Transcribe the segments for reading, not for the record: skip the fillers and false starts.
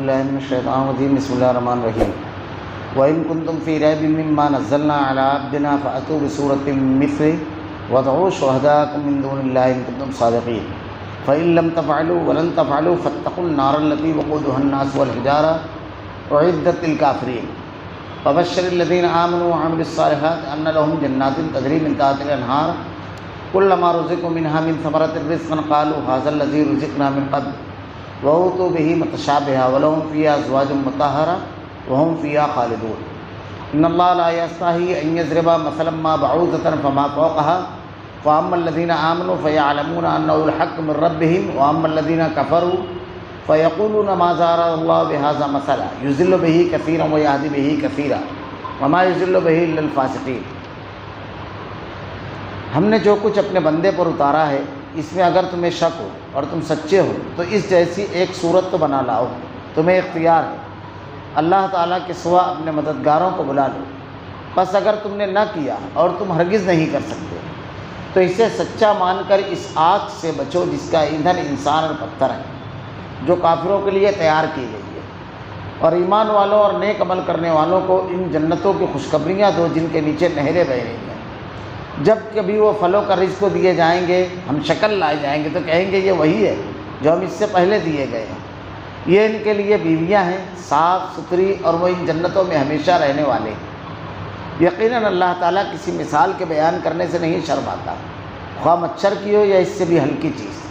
بالله من الشيطان الرجيم بسم الله الرحمن الرحيم وإن كنتم في ريب مما نزلنا على عبدنا فأتوا بسورة مثله وادعوا شهداءكم من دون الله إن كنتم صادقين فإن لم تفعلوا ولن تفعلوا فاتقوا النار التي وقودها الناس والحجارة أعدت للكافرين فبشر الذين آمنوا وعملوا الصالحات أن لهم جنات تجري من تحتها الأنهار كلما رزقوا منها من ثمرة رزقا قالوا هذا الذي رزقنا من قبل وأوتوا به متشابها ولهم فيها أزواج مطهرة وهم فيها خالدون إن الله لا يستحي أن يضرب مثلا ما بعوضة فما فوقها فأما الذين آمنوا فيعلمون أنه الحق من ربهم وأما الذين كفروا فيقولون ماذا أراد الله بهذا مثلا يضل به كثيرا ويهدي به كثيرا وما يضل به إلا الفاسقين۔ ہم نے جو کچھ اپنے بندے پر اتارا ہے اس میں اگر تمہیں شک ہو اور تم سچے ہو تو اس جیسی ایک صورت تو بنا لاؤ، تمہیں اختیار ہے، اللہ تعالیٰ کے سوا اپنے مددگاروں کو بلا لو۔ بس اگر تم نے نہ کیا اور تم ہرگز نہیں کر سکتے تو اسے سچا مان کر اس آگ سے بچو جس کا ایندھن انسان اور پتھر ہے، جو کافروں کے لیے تیار کی گئی ہے، اور ایمان والوں اور نیک عمل کرنے والوں کو ان جنتوں کی خوشخبریاں دو جن کے نیچے نہریں بہہ رہی ہیں۔ جب کبھی وہ پھلوں کا رزق دیے جائیں گے، ہم شکل لائے جائیں گے تو کہیں گے یہ وہی ہے جو ہم اس سے پہلے دیے گئے ہیں، یہ ان کے لیے بیویاں ہیں صاف ستھری اور وہ ان جنتوں میں ہمیشہ رہنے والے ہیں۔ یقیناً اللہ تعالیٰ کسی مثال کے بیان کرنے سے نہیں شرماتا، خواہ مچھر کی ہو یا اس سے بھی ہلکی چیز۔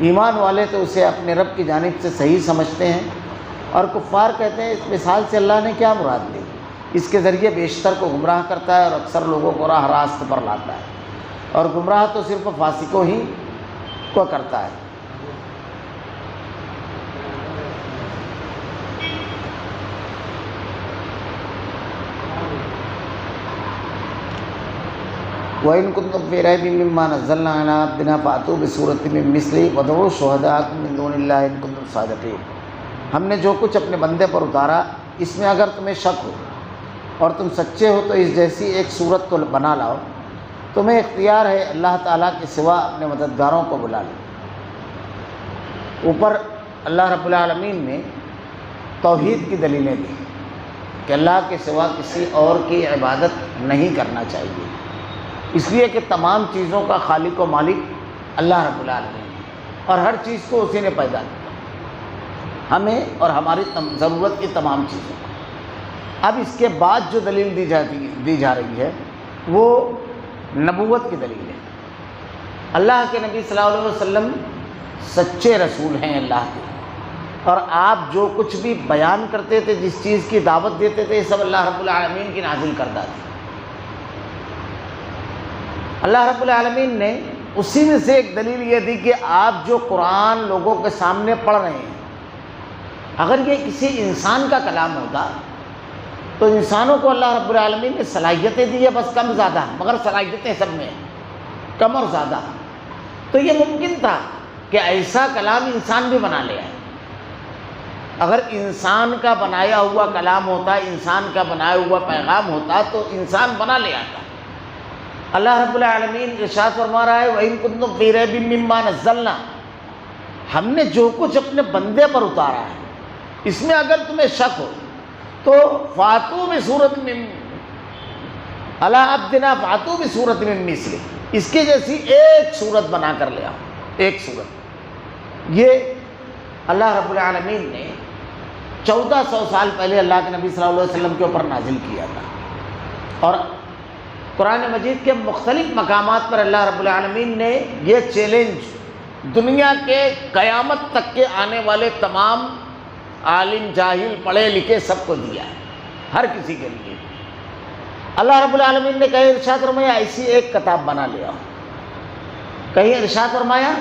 ایمان والے تو اسے اپنے رب کی جانب سے صحیح سمجھتے ہیں، اور کفار کہتے ہیں اس مثال سے اللہ نے کیا مراد لی، اس کے ذریعے بیشتر کو گمراہ کرتا ہے اور اکثر لوگوں کو راہ راست پر لاتا ہے، اور گمراہ تو صرف فاسقوں ہی کو کرتا ہے۔ وَإِن كُنتُمْ فِي رَيْبٍ مِّمَّا نَزَّلْنَا عَلَىٰ عَبْدِنَا فَأْتُوا بِسُورَةٍ مِّن مِّثْلِهِ وَادْعُوا شُهَدَاءَكُم مِّن دُونِ اللَّهِ إِن كُنتُمْ صَادِقِينَ۔ ہم نے جو کچھ اپنے بندے پر اتارا اس میں اگر تمہیں شک ہو اور تم سچے ہو تو اس جیسی ایک صورت تو بنا لاؤ، تمہیں اختیار ہے، اللہ تعالیٰ کے سوا اپنے مددگاروں کو بلا لو۔ اوپر اللہ رب العالمین نے توحید کی دلیلیں دی کہ اللہ کے سوا کسی اور کی عبادت نہیں کرنا چاہیے، اس لیے کہ تمام چیزوں کا خالق و مالک اللہ رب العالمین ہے، اور ہر چیز کو اسی نے پیدا کیا، ہمیں اور ہماری ضرورت کی تمام چیزوں کو۔ اب اس کے بعد جو دلیل دی جا رہی ہے وہ نبوت کی دلیل ہے۔ اللہ کے نبی صلی اللہ علیہ وسلم سچے رسول ہیں اللہ کے، اور آپ جو کچھ بھی بیان کرتے تھے، جس چیز کی دعوت دیتے تھے، یہ سب اللہ رب العالمین کی نازل کردہ تھی۔ اللہ رب العالمین نے اسی میں سے ایک دلیل یہ دی کہ آپ جو قرآن لوگوں کے سامنے پڑھ رہے ہیں، اگر یہ کسی انسان کا کلام ہوتا تو انسانوں کو اللہ رب العالمین نے صلاحیتیں دی ہے، بس کم زیادہ، مگر صلاحیتیں سب میں ہیں، کم اور زیادہ، تو یہ ممکن تھا کہ ایسا کلام انسان بھی بنا لے آئے۔ اگر انسان کا بنایا ہوا کلام ہوتا، انسان کا بنایا ہوا پیغام ہوتا تو انسان بنا لے آتا۔ اللہ رب العالمین ارشاد فرما رہا ہے وَإِن كُنتُمْ فِي رَيْبٍ مِّمَّا نَزَّلْنَا، ہم نے جو کچھ اپنے بندے پر اتارا ہے اس میں اگر تمہیں شک ہو تو فَأْتُوا بِسُورَةٍ مِّن عَلَىٰ عَبْدِنَا فَأْتُوا بِسُورَةٍ مِّن مِّثْلِهِ، اس کے جیسی ایک صورت بنا کر لے آؤ، ایک صورت۔ یہ اللہ رب العالمین نے 1400 سال پہلے اللہ کے نبی صلی اللہ علیہ وسلم کے اوپر نازل کیا تھا، اور قرآن مجید کے مختلف مقامات پر اللہ رب العالمین نے یہ چیلنج دنیا کے قیامت تک کے آنے والے تمام عالم جاہل پڑھے لکھے سب کو دیا ہے، ہر کسی کے لیے۔ اللہ رب العالمین نے کہیں ارشاد فرمایا ایسی ایک کتاب بنا لے آؤ، کہیں ارشاد فرمایا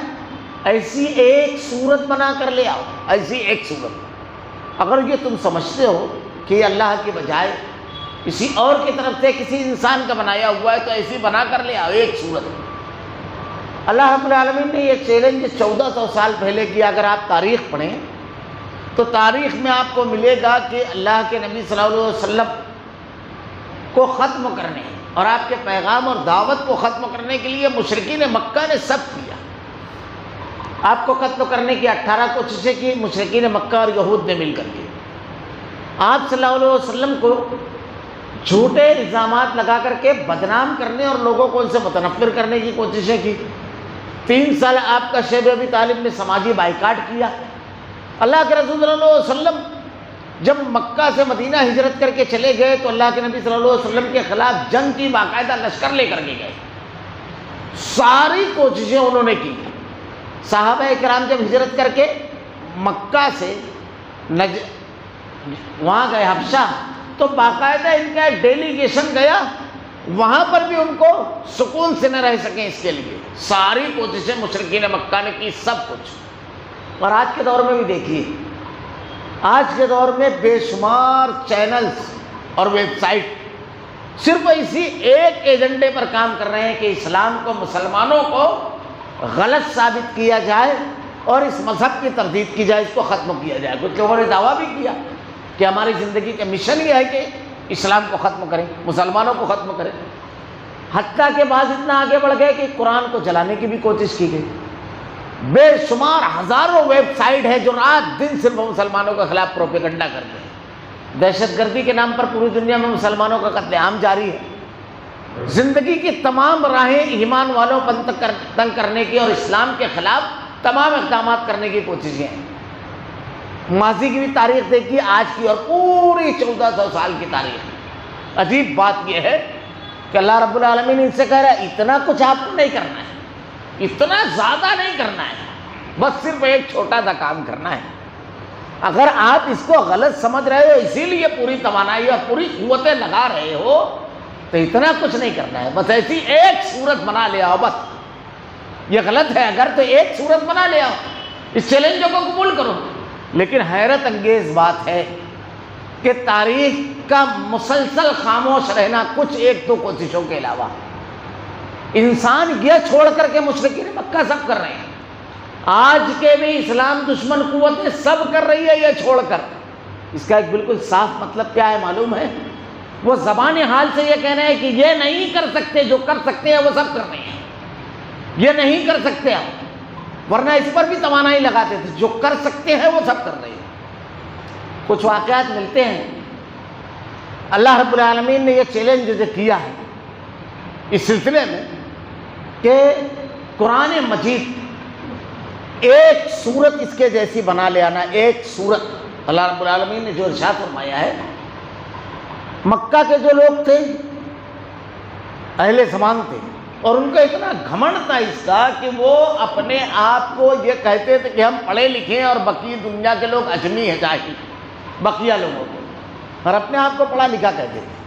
ایسی ایک صورت بنا کر لے آؤ، ایسی ایک صورت۔ اگر یہ تم سمجھتے ہو کہ یہ اللہ کی بجائے کسی اور کی طرف سے کسی انسان کا بنایا ہوا ہے تو ایسی بنا کر لے آؤ ایک صورت۔ اللہ رب العالمین نے یہ چیلنج 1400 سال پہلے کیا۔ اگر آپ تاریخ پڑھیں تو تاریخ میں آپ کو ملے گا کہ اللہ کے نبی صلی اللہ علیہ وسلم کو ختم کرنے اور آپ کے پیغام اور دعوت کو ختم کرنے کے لیے مشرکین مکہ نے سب کیا۔ آپ کو ختم کرنے کی 18 کوششیں کی مشرکین مکہ اور یہود نے مل کر کے، آپ صلی اللہ علیہ وسلم کو جھوٹے الزامات لگا کر کے بدنام کرنے اور لوگوں کو ان سے متنفر کرنے کی کوششیں کی۔ 3 سال آپ کا شیب ابی طالب نے سماجی بائیکاٹ کیا۔ اللہ کے رسول صلی اللہ علیہ وسلم جب مکہ سے مدینہ ہجرت کر کے چلے گئے تو اللہ کے نبی صلی اللہ علیہ وسلم کے خلاف جنگ کی باقاعدہ لشکر لے کر کے گئے، ساری کوششیں انہوں نے کی۔ صحابہ کرام جب ہجرت کر کے مکہ سے وہاں گئے حبشہ، تو باقاعدہ ان کا ایک ڈیلیگیشن گیا، وہاں پر بھی ان کو سکون سے نہ رہ سکیں، اس کے لیے ساری کوششیں مشرکین مکہ نے کی، سب کچھ۔ اور آج کے دور میں بھی دیکھیے، آج کے دور میں بے شمار چینلز اور ویب سائٹ صرف اسی ایک ایجنڈے پر کام کر رہے ہیں کہ اسلام کو، مسلمانوں کو غلط ثابت کیا جائے اور اس مذہب کی تردید کی جائے، اس کو ختم کیا جائے۔ کچھ لوگوں نے دعویٰ بھی کیا کہ ہماری زندگی کا مشن یہ ہے کہ اسلام کو ختم کریں، مسلمانوں کو ختم کریں، حتیٰ کہ بعض اتنا آگے بڑھ گئے کہ قرآن کو جلانے کی بھی کوشش کی گئی۔ بے شمار ہزاروں ویب سائٹ ہے جو رات دن صرف مسلمانوں کے خلاف پروپیگنڈا کرتے ہیں۔ دہشت گردی کے نام پر پوری دنیا میں مسلمانوں کا قتل عام جاری ہے۔ زندگی کی تمام راہیں ایمان والوں پر تنگ کرنے کی اور اسلام کے خلاف تمام اقدامات کرنے کی کوششیں ہیں۔ ماضی کی بھی تاریخ دیکھیے، آج کی، اور پوری 1400 سال کی تاریخ۔ عجیب بات یہ ہے کہ اللہ رب العالمین ان سے کہہ رہا ہے اتنا کچھ آپ کو نہیں کرنا ہے، اتنا زیادہ نہیں کرنا ہے، بس صرف ایک چھوٹا سا کام کرنا ہے۔ اگر آپ اس کو غلط سمجھ رہے ہو، اسی لیے پوری توانائی اور پوری قوتیں لگا رہے ہو، تو اتنا کچھ نہیں کرنا ہے، بس ایسی ایک صورت بنا لے آؤ۔ بس یہ غلط ہے اگر، تو ایک صورت بنا لے آؤ، اس چیلنج کو قبول کرو۔ لیکن حیرت انگیز بات ہے کہ تاریخ کا مسلسل خاموش رہنا کچھ 1-2 کوششوں کے علاوہ، انسان یہ چھوڑ کر کے مشرکین مکہ سب کر رہے ہیں، آج کے بھی اسلام دشمن قوتیں سب کر رہی ہے یہ چھوڑ کر۔ اس کا ایک بالکل صاف مطلب کیا ہے معلوم ہے؟ وہ زبان حال سے یہ کہہ رہے ہیں کہ یہ نہیں کر سکتے، جو کر سکتے ہیں وہ سب کر رہے ہیں، یہ نہیں کر سکتے آپ، ورنہ اس پر بھی توانائی لگاتے تھے، جو کر سکتے ہیں وہ سب کر رہے ہیں۔ کچھ واقعات ملتے ہیں، اللہ رب العالمین نے یہ چیلنج جو کیا ہے اس سلسلے میں کہ قرآن مجید ایک صورت اس کے جیسی بنا لے آنا، ایک صورت۔ اللہ رب العالمین نے جو ارشاد فرمایا ہے، مکہ کے جو لوگ تھے اہل زمان تھے، اور ان کا اتنا گھمنڈ تھا اس کا کہ وہ اپنے آپ کو یہ کہتے تھے کہ ہم پڑھے لکھے ہیں اور باقی دنیا کے لوگ اجمی ہیں، جاہل بقیہ لوگوں کو، اور اپنے آپ کو پڑھا لکھا کہتے تھے۔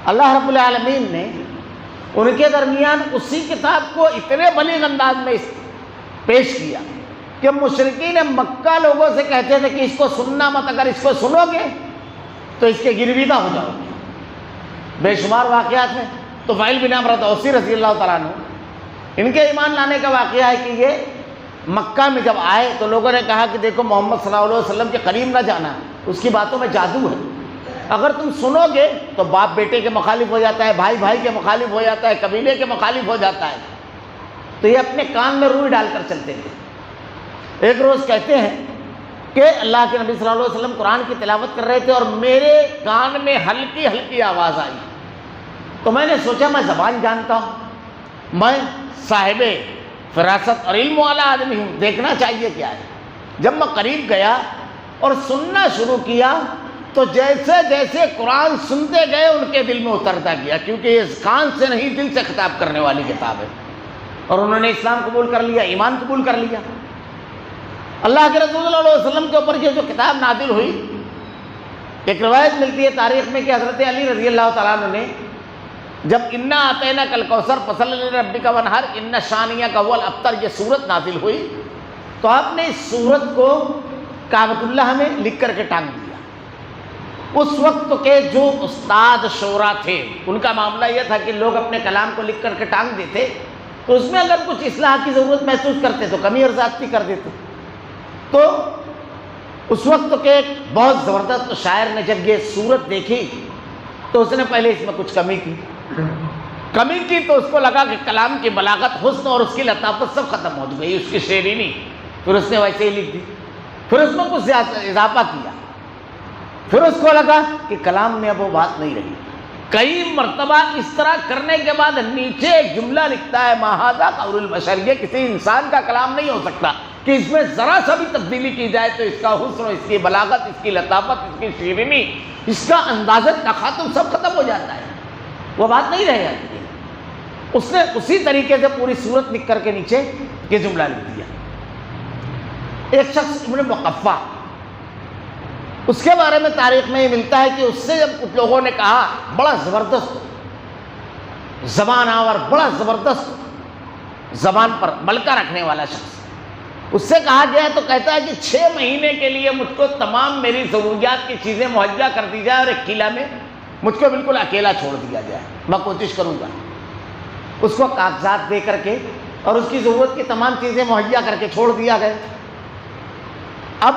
اللہ رب العالمین نے ان کے درمیان اسی کتاب کو اتنے بلیغ انداز میں پیش کیا کہ مشرکین مکہ لوگوں سے کہتے تھے کہ اس کو سننا مت، اگر اس کو سنو گے تو اس کے گرویدہ ہو جاؤ گے۔ بے شمار واقعات ہیں۔ تو طفیل بن عمرو دوسی رضی اللہ تعالیٰ عنہ، ان کے ایمان لانے کا واقعہ ہے کہ یہ مکہ میں جب آئے تو لوگوں نے کہا کہ دیکھو محمد صلی اللہ علیہ وسلم کے قریب نہ جانا، اس کی باتوں میں جادو ہے، اگر تم سنو گے تو باپ بیٹے کے مخالف ہو جاتا ہے، بھائی بھائی کے مخالف ہو جاتا ہے، قبیلے کے مخالف ہو جاتا ہے۔ تو یہ اپنے کان میں روئی ڈال کر چلتے تھے۔ ایک روز کہتے ہیں کہ اللہ کے نبی صلی اللہ علیہ وسلم قرآن کی تلاوت کر رہے تھے اور میرے کان میں ہلکی ہلکی آواز آئی، تو میں نے سوچا میں زبان جانتا ہوں، میں صاحب فراست اور علم والا آدمی ہوں، دیکھنا چاہیے کیا ہے۔ جب میں قریب گیا اور سننا شروع کیا تو جیسے جیسے قرآن سنتے گئے ان کے دل میں اترتا گیا، کیونکہ یہ کان سے نہیں دل سے خطاب کرنے والی کتاب ہے، اور انہوں نے اسلام قبول کر لیا، ایمان قبول کر لیا۔ اللہ کے رسول صلی اللہ علیہ وسلم کے اوپر یہ جو کتاب نازل ہوئی، ایک روایت ملتی ہے تاریخ میں کہ حضرت علی رضی اللہ تعالیٰ عنہ نے جب انا اعطیناک الکوثر فصل لربک وانحر ان شانیک هو الابتر یہ سورت نازل ہوئی، تو آپ نے اس سورت کو کعبۃ اللہ میں لکھ کر کے ٹانگ دیا۔ اس وقت کے جو استاد شعراء تھے ان کا معاملہ یہ تھا کہ لوگ اپنے کلام کو لکھ کر کے ٹانگ دیتے، تو اس میں اگر کچھ اصلاح کی ضرورت محسوس کرتے تو کمی اور زیادتی کر دیتے۔ تو اس وقت کے ایک بہت زبردست شاعر نے جب یہ سورت دیکھی تو اس نے پہلے اس میں کچھ کمی کی تو اس کو لگا کہ کلام کی بلاغت، حسن اور اس کی لطافت سب ختم ہو گئی، اس کی شیرینی، پھر اس نے ویسے ہی لکھ دی، پھر اس میں کچھ اضافہ کیا۔ پھر اس کو لگا کہ کلام میں اب وہ بات نہیں رہی. کئی مرتبہ اس طرح کرنے کے بعد نیچے ایک جملہ لکھتا ہے ما ھذا قول البشر، یہ کسی انسان کا کلام نہیں ہو سکتا کہ اس میں ذرا سا بھی تبدیلی کی جائے تو اس کا حسن، اس کی بلاغت، اس کی لطافت، اس کی شیرینی، اس کا اندازت، تخاطب سب ختم ہو جاتا ہے، وہ بات نہیں رہ جاتی ہے. اس نے اسی طریقے سے پوری صورت لکھ کر کے نیچے یہ جملہ لکھ دیا. ایک شخص ابن مقفع، اس کے بارے میں تاریخ میں یہ ملتا ہے کہ اس سے جب کچھ لوگوں نے کہا، بڑا زبردست زبان آور، بڑا زبردست زبان پر ملکہ رکھنے والا شخص، اس سے کہا گیا تو کہتا ہے کہ 6 مہینے کے لیے مجھ کو تمام میری ضروریات کی چیزیں مہیا کر دی جائے اور ایک قلعہ میں مجھ کو بالکل اکیلا چھوڑ دیا جائے، میں کوشش کروں گا. اس کو کاغذات دے کر کے اور اس کی ضرورت کی تمام چیزیں مہیا کر کے چھوڑ دیا گیا. اب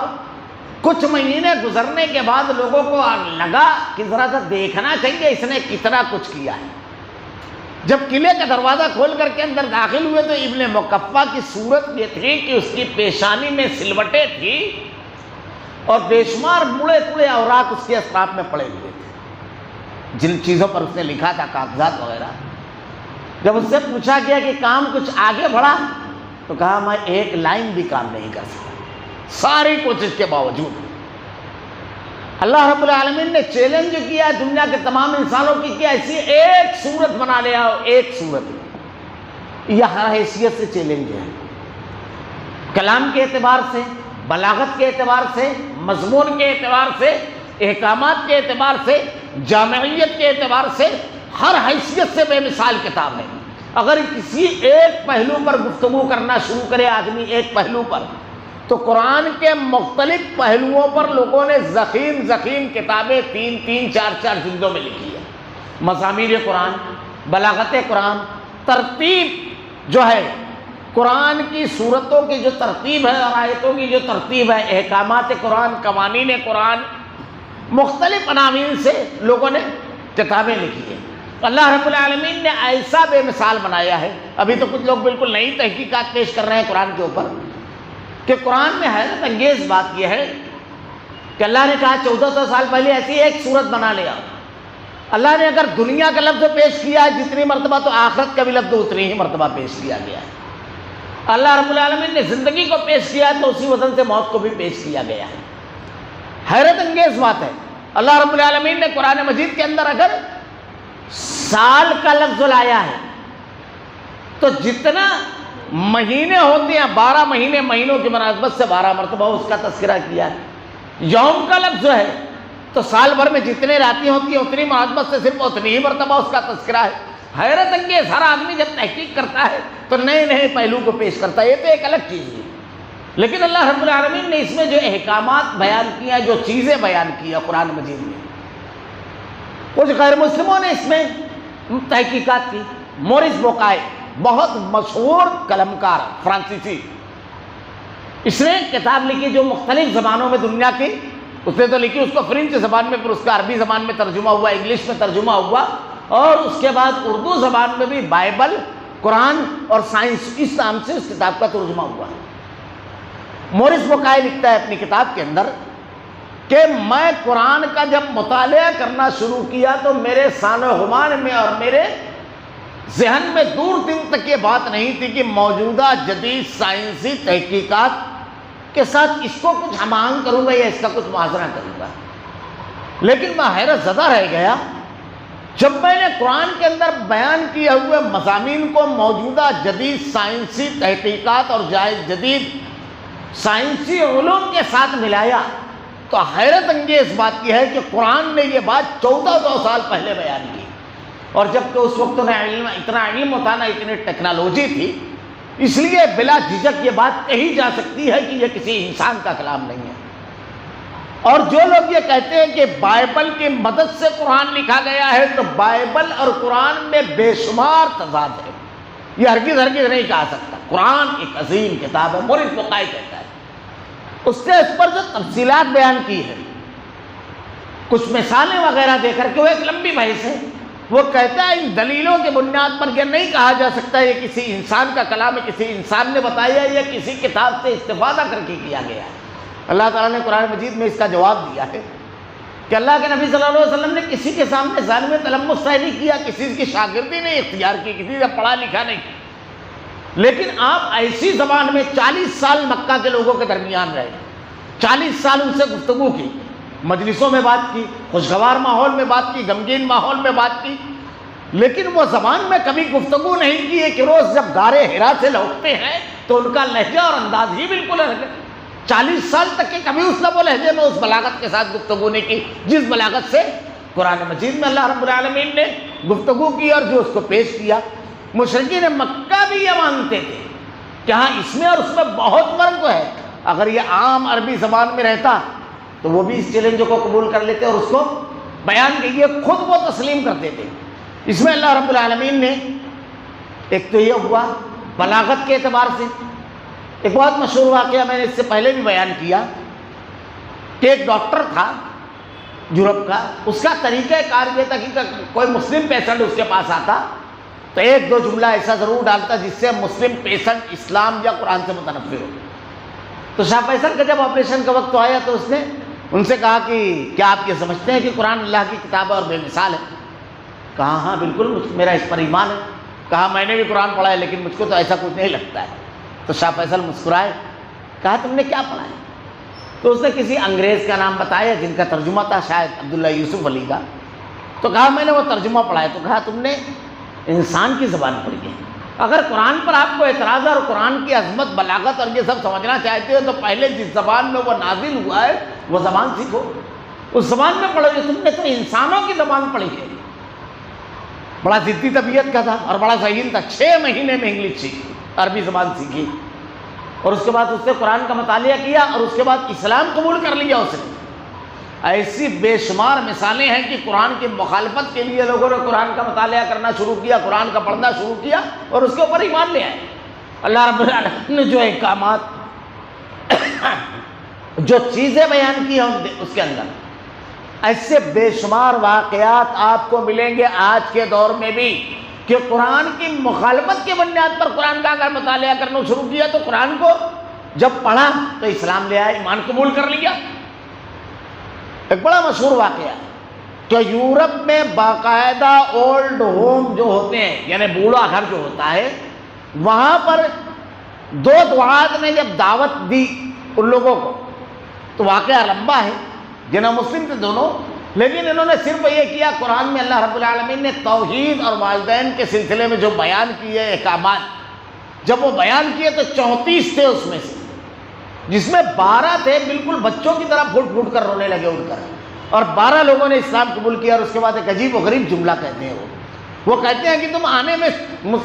کچھ مہینے گزرنے کے بعد لوگوں کو لگا کہ ذرا سا دیکھنا چاہیے اس نے کتنا کچھ کیا ہے. جب قلعے کا دروازہ کھول کر کے اندر داخل ہوئے تو ابن مقفع کی صورت یہ تھی کہ اس کی پیشانی میں سلوٹیں تھی اور بے شمار بوڑھے توڑے اوراق اس کے اطراف میں پڑے ہوئے تھے، جن چیزوں پر اس نے لکھا تھا، کاغذات وغیرہ. جب اس سے پوچھا گیا کہ کام کچھ آگے بڑھا تو کہا میں ایک لائن بھی کام نہیں کر سکتا، ساری کوشش کے باوجود. اللہ رب العالمین نے چیلنج کیا دنیا کے تمام انسانوں کی کہ ایسی ایک صورت بنا لے آؤ، ایک صورت. یہ ہر حیثیت سے چیلنج ہے، کلام کے اعتبار سے، بلاغت کے اعتبار سے، مضمون کے اعتبار سے، احکامات کے اعتبار سے، جامعیت کے اعتبار سے، ہر حیثیت سے بے مثال کتاب ہے. اگر کسی ایک پہلو پر گفتگو کرنا شروع کرے آدمی، ایک پہلو پر، تو قرآن کے مختلف پہلوؤں پر لوگوں نے ضخیم کتابیں 3-4 جلدوں میں لکھی ہے. مضامین قرآن، بلاغت قرآن، ترتیب جو ہے قرآن کی صورتوں کی جو ترتیب ہے اور آیتوں کی جو ترتیب ہے، احکامات قرآن، قوانین قرآن، مختلف عناوین سے لوگوں نے کتابیں لکھی ہیں. اللہ رب العالمین نے ایسا بے مثال بنایا ہے. ابھی تو کچھ لوگ بالکل نئی تحقیقات پیش کر رہے ہیں قرآن کے اوپر کہ قرآن میں حیرت انگیز بات یہ ہے کہ اللہ نے کہا 1400 سال پہلے ایسی ایک صورت بنا لیا. اللہ نے اگر دنیا کا لفظ پیش کیا ہے جتنی مرتبہ تو آخرت کا بھی لفظ اتنی ہی مرتبہ پیش کیا گیا ہے. اللہ رب العالمین نے زندگی کو پیش کیا ہے تو اسی وزن سے موت کو بھی پیش کیا گیا ہے. حیرت انگیز بات ہے. اللہ رب العالمین نے قرآن مجید کے اندر اگر سال کا لفظ لایا ہے تو جتنا مہینے ہوتے ہیں 12 مہینے، مہینوں کی مناسبت سے 12 مرتبہ اس کا تذکرہ کیا ہے. یوم کا لفظ جو ہے تو سال بھر میں جتنے راتیں ہوتی ہیں اتنی مناسبت سے صرف اتنی ہی مرتبہ اس کا تذکرہ ہے. حیرت انگیز. ہر آدمی جب تحقیق کرتا ہے تو نئے پہلو کو پیش کرتا ہے. یہ تو ایک الگ چیز ہے، لیکن اللہ رب العالمین نے اس میں جو احکامات بیان کیا، جو چیزیں بیان کی ہیں قرآن مجید میں، کچھ غیر مسلموں نے اس میں تحقیقات کی. مورس بوکائے بہت مشہور قلمکار فرانسیسی، اس نے کتاب لکھی جو مختلف زبانوں میں دنیا کی، اس نے تو لکھی، اس کو فرینچ زبان میں، پھر اس کا عربی زبان میں ترجمہ ہوا، انگلش میں ترجمہ ہوا، اور اس کے بعد اردو زبان میں بھی بائبل، قرآن اور سائنس، اس نام سے اس کتاب کا ترجمہ ہوا. مورس بوکائے لکھتا ہے اپنی کتاب کے اندر کہ میں قرآن کا جب مطالعہ کرنا شروع کیا تو میرے سان و گمان میں اور میرے ذہن میں دور دن تک یہ بات نہیں تھی کہ موجودہ جدید سائنسی تحقیقات کے ساتھ اس کو کچھ ہم آہنگ کروں گا یا اس کا کچھ موازنہ کروں گا. لیکن میں حیرت زدہ رہ گیا جب میں نے قرآن کے اندر بیان کیے ہوئے مضامین کو موجودہ جدید سائنسی تحقیقات اور جدید سائنسی علوم کے ساتھ ملایا تو حیرت انگیز بات یہ ہے کہ قرآن نے یہ بات 1400 سال پہلے بیان کی. اور جبکہ اس وقت اتنا علم ہوتا نہ اتنی ٹیکنالوجی تھی، اس لیے بلا جھجک یہ بات کہی جا سکتی ہے کہ یہ کسی انسان کا کلام نہیں ہے. اور جو لوگ یہ کہتے ہیں کہ بائبل کی مدد سے قرآن لکھا گیا ہے تو بائبل اور قرآن میں بے شمار تضاد ہے، یہ ہرگز نہیں کہا سکتا. قرآن ایک عظیم کتاب ہے. مورس بوکائے کہتا ہے، اس نے اس پر جو تفصیلات بیان کی ہے، کچھ مثالیں وغیرہ دے کر کے، وہ ایک لمبی بحث ہے. وہ کہتا ہے ان دلیلوں کی بنیاد پر یہ نہیں کہا جا سکتا یہ کسی انسان کا کلام ہے، کسی انسان نے بتایا یا کسی کتاب سے استفادہ کر کے کیا گیا ہے. اللہ تعالیٰ نے قرآن مجید میں اس کا جواب دیا ہے کہ اللہ کے نبی صلی اللہ علیہ وسلم نے کسی کے سامنے ظالم تلمس طے نہیں کیا، کسی کی شاگردی نہیں اختیار کی، کسی سے پڑھا لکھا نہیں، لیکن آپ ایسی زبان میں 40 سال مکہ کے لوگوں کے درمیان رہے، 40 سال ان سے گفتگو کی، مجلسوں میں بات کی، خوشگوار ماحول میں بات کی، غمگین ماحول میں بات کی، لیکن وہ زبان میں کبھی گفتگو نہیں کی ہے کہ روز جب غار حرا سے لوٹتے ہیں تو ان کا لہجہ اور انداز ہی بالکل الگ ہے۔ 40 سال تک کہ کبھی اس لب و لہجے میں اس بلاغت کے ساتھ گفتگو نہیں کی جس بلاغت سے قرآن مجید میں اللہ رب العالمین نے گفتگو کی اور جو اس کو پیش کیا۔ مشرکین مکہ بھی یہ مانتے تھے کہ ہاں اس میں اور اس میں بہت فرق ہے، اگر یہ عام عربی زبان میں رہتا تو وہ بھی اس چیلنج کو قبول کر لیتے اور اس کو بیان کیے، خود وہ تسلیم کرتے تھے۔ اس میں اللہ رب العالمین نے ایک تو یہ ہوا بلاغت کے اعتبار سے، ایک بہت مشہور واقعہ میں نے اس سے پہلے بھی بیان کیا کہ ایک ڈاکٹر تھا یورپ کا، اس کا طریقہ کار یہ تھا کہ کوئی مسلم پیشنٹ اس کے پاس آتا تو ایک دو جملہ ایسا ضرور ڈالتا جس سے مسلم پیشنٹ اسلام یا قرآن سے متنفر ہو۔ تو شاہ فیصل کا جب آپریشن کا وقت آیا تو اس نے ان سے کہا کہ کیا آپ یہ سمجھتے ہیں کہ قرآن اللہ کی کتاب ہے اور بے مثال ہے؟ کہا ہاں بالکل، میرا اس پر ایمان ہے۔ کہا میں نے بھی قرآن پڑھا ہے لیکن مجھ کو تو ایسا کچھ نہیں لگتا ہے۔ تو شاہ فیصل مسکرائے، کہا تم نے کیا پڑھا ہے؟ تو اس نے کسی انگریز کا نام بتایا جن کا ترجمہ تھا شاید عبداللہ یوسف علی کا۔ تو کہا میں نے وہ ترجمہ پڑھا ہے۔ تو کہا تم نے انسان کی زبان پڑھی ہے، اگر قرآن پر آپ کو اعتراض ہے اور قرآن کی عظمت بلاغت اور یہ سب سمجھنا چاہتے ہو تو پہلے جس زبان میں وہ نازل ہوا ہے وہ زبان سیکھو، اس زبان میں پڑھو۔ تم نے تو انسانوں کی زبان پڑھی ہے۔ بڑا ضدی طبیعت کا تھا اور بڑا ذہین تھا، 6 مہینے میں انگلش سیکھی، عربی زبان سیکھی، اور اس کے بعد اس نے قرآن کا مطالعہ کیا اور اس کے بعد اسلام قبول کر لیا اس نے۔ ایسی بے شمار مثالیں ہیں کہ قرآن کی مخالفت کے لیے لوگوں نے قرآن کا مطالعہ کرنا شروع کیا، قرآن کا پڑھنا شروع کیا اور اس کے اوپر ایمان لے آئے۔ اللہ رب العالمین نے جو احکامات جو چیزیں بیان کی ہیں اس کے اندر ایسے بے شمار واقعات آپ کو ملیں گے آج کے دور میں بھی کہ قرآن کی مخالفت کی بنیاد پر قرآن کا اگر مطالعہ کرنا شروع کیا تو قرآن کو جب پڑھا تو اسلام لے آیا، ایمان قبول کر لیا۔ ایک بڑا مشہور واقعہ ہے کہ یورپ میں باقاعدہ اولڈ ہوم جو ہوتے ہیں یعنی بوڑھا گھر جو ہوتا ہے، وہاں پر 2 دعات نے جب دعوت دی ان لوگوں کو، تو واقعہ لمبا ہے، جنہیں مسلم تھے دونوں، لیکن انہوں نے صرف یہ کیا، قرآن میں اللہ رب العالمین نے توحید اور والدین کے سلسلے میں جو بیان کیے احکامات، جب وہ بیان کیے تو 34 تھے اس میں سے، جس میں 12 تھے بالکل بچوں کی طرح پھوٹ پھوٹ کر رونے لگے اٹھ کر، اور 12 لوگوں نے اسلام قبول کیا۔ اور اس کے بعد ایک عجیب و غریب جملہ کہتے ہیں، وہ کہتے ہیں کہ تم آنے میں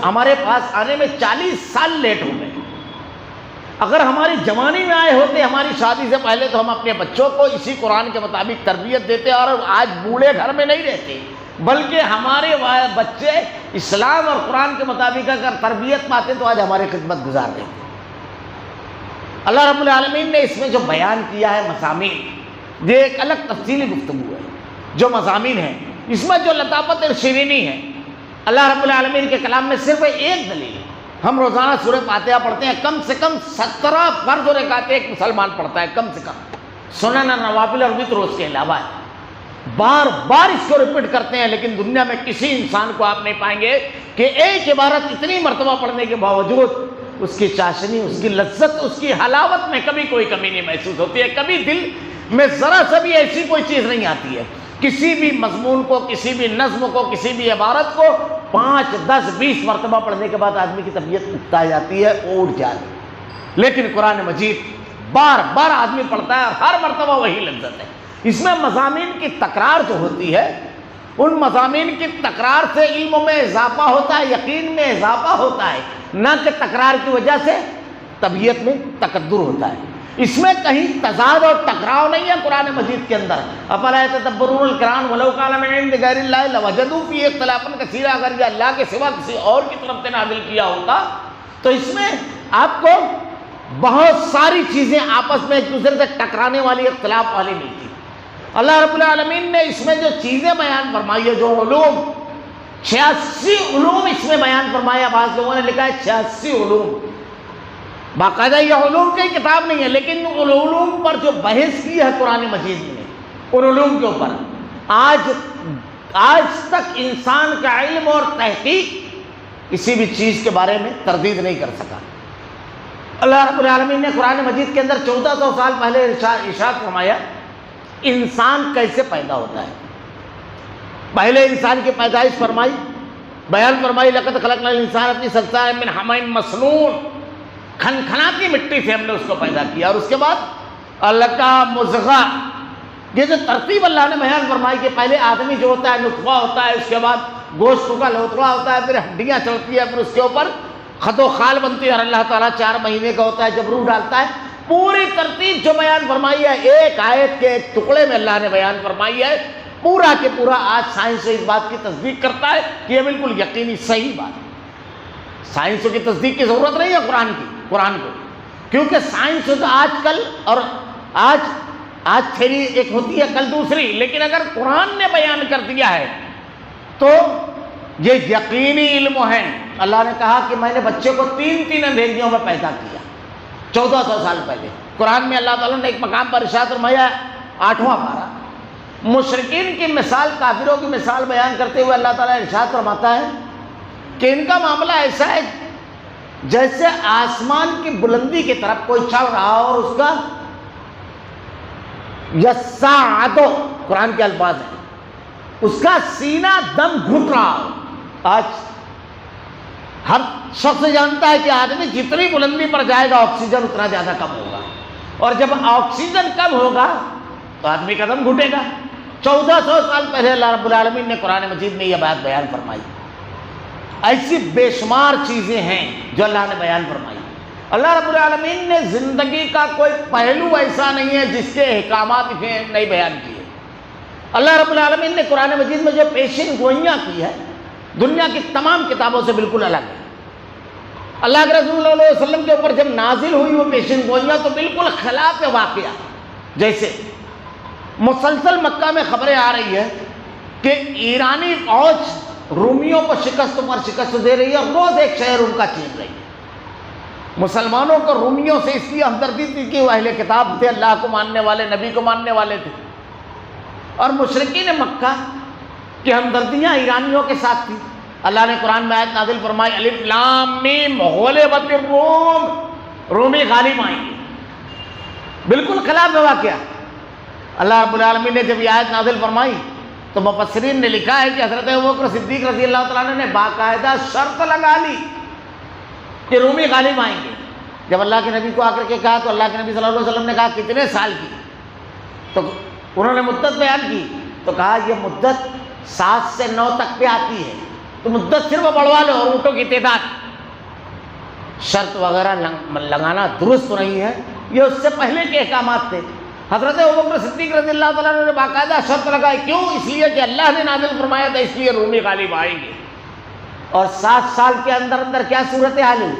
ہمارے پاس آنے میں 40 سال لیٹ ہو گئے، اگر ہماری جوانی میں آئے ہوتے ہماری شادی سے پہلے تو ہم اپنے بچوں کو اسی قرآن کے مطابق تربیت دیتے اور آج بوڑھے گھر میں نہیں رہتے، بلکہ ہمارے بچے اسلام اور قرآن کے مطابق اگر تربیت پاتے تو آج ہماری خدمت گزار رہے تھے۔ اللہ رب العالمین نے اس میں جو بیان کیا ہے مضامین، یہ ایک الگ تفصیلی گفتگو ہے۔ جو مضامین ہیں اس میں جو لطافت اور شیرینی ہے، اللہ رب العالمین کے کلام میں صرف ایک دلیل ہے۔ ہم روزانہ سورہ فاتحہ پڑھتے ہیں، کم سے کم 17 فرض و رکعتیں ایک مسلمان پڑھتا ہے، کم سے کم، سنن نوافل اور وتر اس کے علاوہ ہے۔ بار بار اس کو ریپیٹ کرتے ہیں، لیکن دنیا میں کسی انسان کو آپ نہیں پائیں گے کہ ایک عبارت اتنی مرتبہ پڑھنے کے باوجود اس کی چاشنی، اس کی لذت، اس کی حلاوت میں کبھی کوئی کمی نہیں محسوس ہوتی ہے، کبھی دل میں ذرا سا بھی ایسی کوئی چیز نہیں آتی ہے۔ کسی بھی مضمون کو، کسی بھی نظم کو، کسی بھی عبارت کو 5، 10، 20 مرتبہ پڑھنے کے بعد آدمی کی طبیعت اکتا جاتی ہے، اٹھ جاتی ہے، لیکن قرآن مجید بار بار آدمی پڑھتا ہے اور ہر مرتبہ وہی لذت ہے۔ اس میں مضامین کی تکرار جو ہوتی ہے، ان مضامین کی تکرار سے علم میں اضافہ ہوتا ہے، یقین میں اضافہ ہوتا ہے، نہ کہ تکرار کی وجہ سے طبیعت میں تکدر ہوتا ہے۔ اس میں کہیں تضاد اور ٹکراؤ نہیں ہے قرآن مجید کے اندر۔ افلا یتدبرون القرآن ولو کان من عند غیر اللہ لوجدوا فیہ اختلافا کثیرا، اگر یہ اللہ کے سوا کسی اور کی طرف سے نازل کیا ہوتا تو اس میں آپ کو بہت ساری چیزیں آپس میں ایک دوسرے سے ٹکرانے والی، اختلاف والی نہیں تھی۔ اللہ رب العالمین نے اس میں جو چیزیں بیان فرمائی ہے، جو علوم، 86 علوم اس میں بیان فرمایا۔ بعض لوگوں نے لکھا ہے 86 علوم، باقاعدہ یہ علوم کی کتاب نہیں ہے، لیکن علوم پر جو بحث کی ہے قرآن مجید نے، ان علوم کے اوپر آج تک انسان کا علم اور تحقیق کسی بھی چیز کے بارے میں تردید نہیں کر سکا۔ اللہ رب العالمین نے قرآن مجید کے اندر 1400 سال پہلے ارشاد فرمایا انسان کیسے پیدا ہوتا ہے۔ پہلے انسان کی پیدائش فرمائی، بیان فرمائی لقد خلقنا الانسان فی صلصال من حمأ مسنون، کھنکھناتی مٹی سے ہم نے اس کو پیدا کیا، اور اس کے بعد اللہ کا مضغہ، یہ جو ترتیب اللہ نے بیان فرمائی کہ پہلے آدمی جو ہوتا ہے نطفہ ہوتا ہے، اس کے بعد گوشت کا لوتھڑا ہوتا ہے، پھر ہڈیاں چڑھتی ہے، پھر اس کے اوپر خد و خال بنتی ہے، اور اللہ تعالیٰ 4 مہینے کا ہوتا ہے جب روح ڈالتا ہے۔ پوری ترتیب جو بیان فرمائی ہے ایک آیت کے ایک ٹکڑے میں اللہ نے بیان فرمائی ہے، پورا کے پورا آج سائنس سے اس بات کی تصدیق کرتا ہے کہ یہ بالکل یقینی صحیح بات ہے۔ سائنسوں کی تصدیق کی ضرورت نہیں ہے قرآن کو، کیونکہ سائنس تو آج کل اور آج تھیری ایک ہوتی ہے کل دوسری، لیکن اگر قرآن نے بیان کر دیا ہے تو یہ یقینی علم ہے۔ اللہ نے کہا کہ میں نے بچے کو 3 اندھیریوں میں پیدا کیا 1400 سال پہلے۔ قرآن میں اللہ تعالیٰ نے ایک مقام پر ارشاد فرمایا 8واں پارہ، مشرکین کی مثال، کافروں کی مثال بیان کرتے ہوئے اللہ تعالیٰ ارشاد فرماتا ہے کہ ان کا معاملہ ایسا ہے جیسے آسمان کی بلندی کی طرف کوئی چڑھ رہا ہو، اور اس کا یسعدو قرآن کے الفاظ ہیں، اس کا سینہ دم گھٹ رہا ہو۔ آج ہر شخص جانتا ہے کہ آدمی جتنی بلندی پر جائے گا آکسیجن اتنا زیادہ کم ہوگا، اور جب آکسیجن کم ہوگا تو آدمی کا دم گھٹے گا۔ 1400 سال پہلے اللہ رب العالمین نے قرآن مجید میں یہ بات بیان فرمائی۔ ایسی بے شمار چیزیں ہیں جو اللہ نے بیان فرمائی۔ اللہ رب العالمین نے زندگی کا کوئی پہلو ایسا نہیں ہے جس کے احکامات نہیں بیان کیے۔ اللہ رب العالمین نے قرآن مجید میں جو پیشین گوئیاں کی ہے دنیا کی تمام کتابوں سے بالکل الگ ہے۔ اللہ کے رسول صلی اللہ علیہ وسلم کے اوپر جب نازل ہوئی وہ پیشین گوئیاں تو بالکل خلاف واقعہ، جیسے مسلسل مکہ میں خبریں آ رہی ہے کہ ایرانی فوج رومیوں کو شکست پر شکست دے رہی ہے، اور روز ایک شہر ان کا چھین رہی ہے۔ مسلمانوں کو رومیوں سے اس لیے ہمدردی تھی کہ وہ اہل کتاب تھے، اللہ کو ماننے والے، نبی کو ماننے والے تھے، اور مشرکین مکہ کی ہمدردیاں ایرانیوں کے ساتھ تھی۔ اللہ نے قرآن میں آیت نازل فرمائی الف لام میم غلبت الروم، رومی غالب آئیں گے، بالکل خلاف واقعہ۔ اللہ رب العالمین نے جب یہ آیت نازل فرمائی تو مفسرین نے لکھا ہے کہ حضرت ابوبکر صدیق رضی اللہ تعالیٰ عنہ نے باقاعدہ شرط لگا لی کہ رومی غالب آئیں گے۔ جب اللہ کے نبی کو آ کر کے کہا تو اللہ کے نبی صلی اللہ علیہ وسلم نے کہا کتنے سال کی؟ تو انہوں نے مدت بیان کی، تو کہا یہ مدت 7 سے 9 تک پہ آتی ہے، تو مدت صرف بڑھوا لو، اور اونٹوں کی تعداد۔ شرط وغیرہ لگانا درست تو نہیں ہے، یہ اس سے پہلے کے احکامات تھے۔ حضرت ابوبکر صدیق رضی اللہ تعالیٰ عنہ نے باقاعدہ شرط لگائی، کیوں؟ اس لیے کہ اللہ نے نازل فرمایا تھا، اس لیے رومی غالب آئیں گے۔ اور 7 سال کے اندر کیا صورتحال ہوئی؟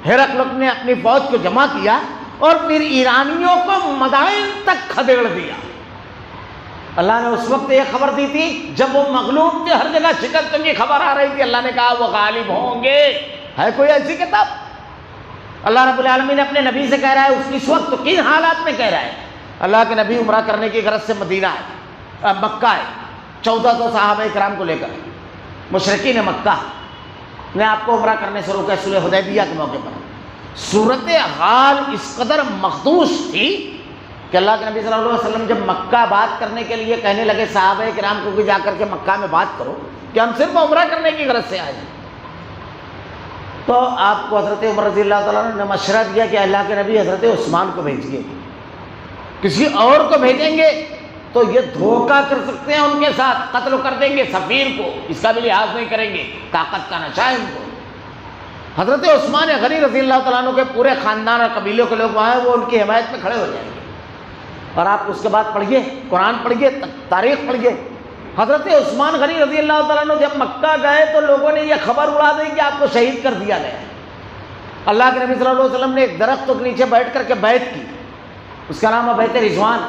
ہرقل نے اپنی فوج کو جمع کیا اور پھر ایرانیوں کو مدائن تک کھدیڑ دیا۔ اللہ نے اس وقت یہ خبر دی تھی جب وہ مغلوب تھے، ہر جگہ شکست کی خبر آ رہی تھی، اللہ نے کہا وہ غالب ہوں گے۔ ہے کوئی ایسی کتاب؟ اللہ رب العالمین اپنے نبی سے کہہ رہا ہے، اس وقت کن حالات میں کہہ رہا ہے؟ اللہ کے نبی عمرہ کرنے کی غرض سے مدینہ ہے، مکہ ہے، 1400 صحابہ کرام کو لے کر مشرکین مکہ نے آپ کو عمرہ کرنے سے روکا صلح حدیبیہ کے موقع پر۔ صورتحال اس قدر مخدوش تھی کہ اللہ کے نبی صلی اللہ علیہ وسلم جب مکہ بات کرنے کے لیے کہنے لگے صحابہ کرام کو کہ جا کر کے مکہ میں بات کرو کہ ہم صرف عمرہ کرنے کی غرض سے آئے ہیں، تو آپ کو حضرت عمر رضی اللہ تعالیٰ نے مشورہ دیا کہ اللہ کے نبی حضرت عثمان کو بھیجیے، کسی اور کو بھیجیں گے تو یہ دھوکہ کر سکتے ہیں، ان کے ساتھ قتل کر دیں گے سفیر کو، اس کا بھی لحاظ نہیں کریں گے، طاقت کا نشہ ہے ان کو۔ حضرت عثمان غنی رضی اللہ تعالیٰ عنہ کے پورے خاندان اور قبیلوں کے لوگ وہاں ہیں، وہ ان کی حمایت میں کھڑے ہو جائیں گے۔ اور آپ اس کے بعد پڑھیے، قرآن پڑھیے، تاریخ پڑھیے۔ حضرت عثمان غنی رضی اللہ تعالیٰ عنہ جب مکہ گئے تو لوگوں نے یہ خبر اڑا دی کہ آپ کو شہید کر دیا گیا۔ اللہ کے نبی صلی اللہ علیہ وسلم نے ایک درخت کے نیچے بیٹھ کر کے بیعت کی، اس کا نام ہے بیعت رضوان۔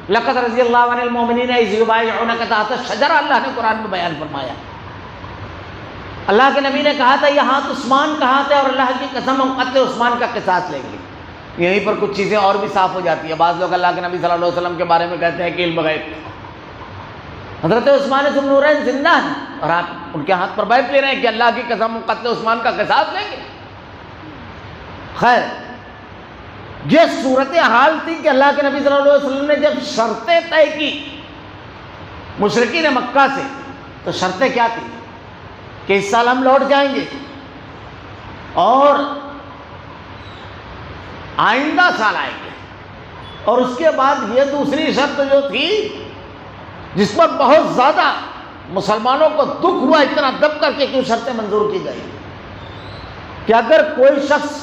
لقد رضی اللہ عنہ المؤمنین اذ یبایعونک تحت الشجرہ، اللہ نے قرآن میں بیان فرمایا۔ اللہ کے نبی نے کہا تھا یہ ہاتھ عثمان کا ہاتھ ہے، اور اللہ کی قسم ہم قتل عثمان کا قصاص لیں گے۔ یہیں پر کچھ چیزیں اور بھی صاف ہو جاتی ہیں۔ بعض لوگ اللہ کے نبی صلی اللہ علیہ وسلم کے بارے میں کہتے ہیں کہ علم غیب، حضرت عثمان ذو النورین زندہ ہیں اور آپ ان کے ہاتھ پر بیعت لے رہے ہیں کہ اللہ کی قسم قتل عثمان کا قصاص لیں گے۔ خیر، یہ صورتحال تھی کہ اللہ کے نبی صلی اللہ علیہ وسلم نے جب شرطیں طے کی مشرکین مکہ سے، تو شرطیں کیا تھی کہ اس سال ہم لوٹ جائیں گے اور آئندہ سال آئیں گے، اور اس کے بعد یہ دوسری شرط جو تھی جس پر بہت زیادہ مسلمانوں کو دکھ ہوا اتنا دب کر کے کیوں شرطیں منظور کی گئی کہ اگر کوئی شخص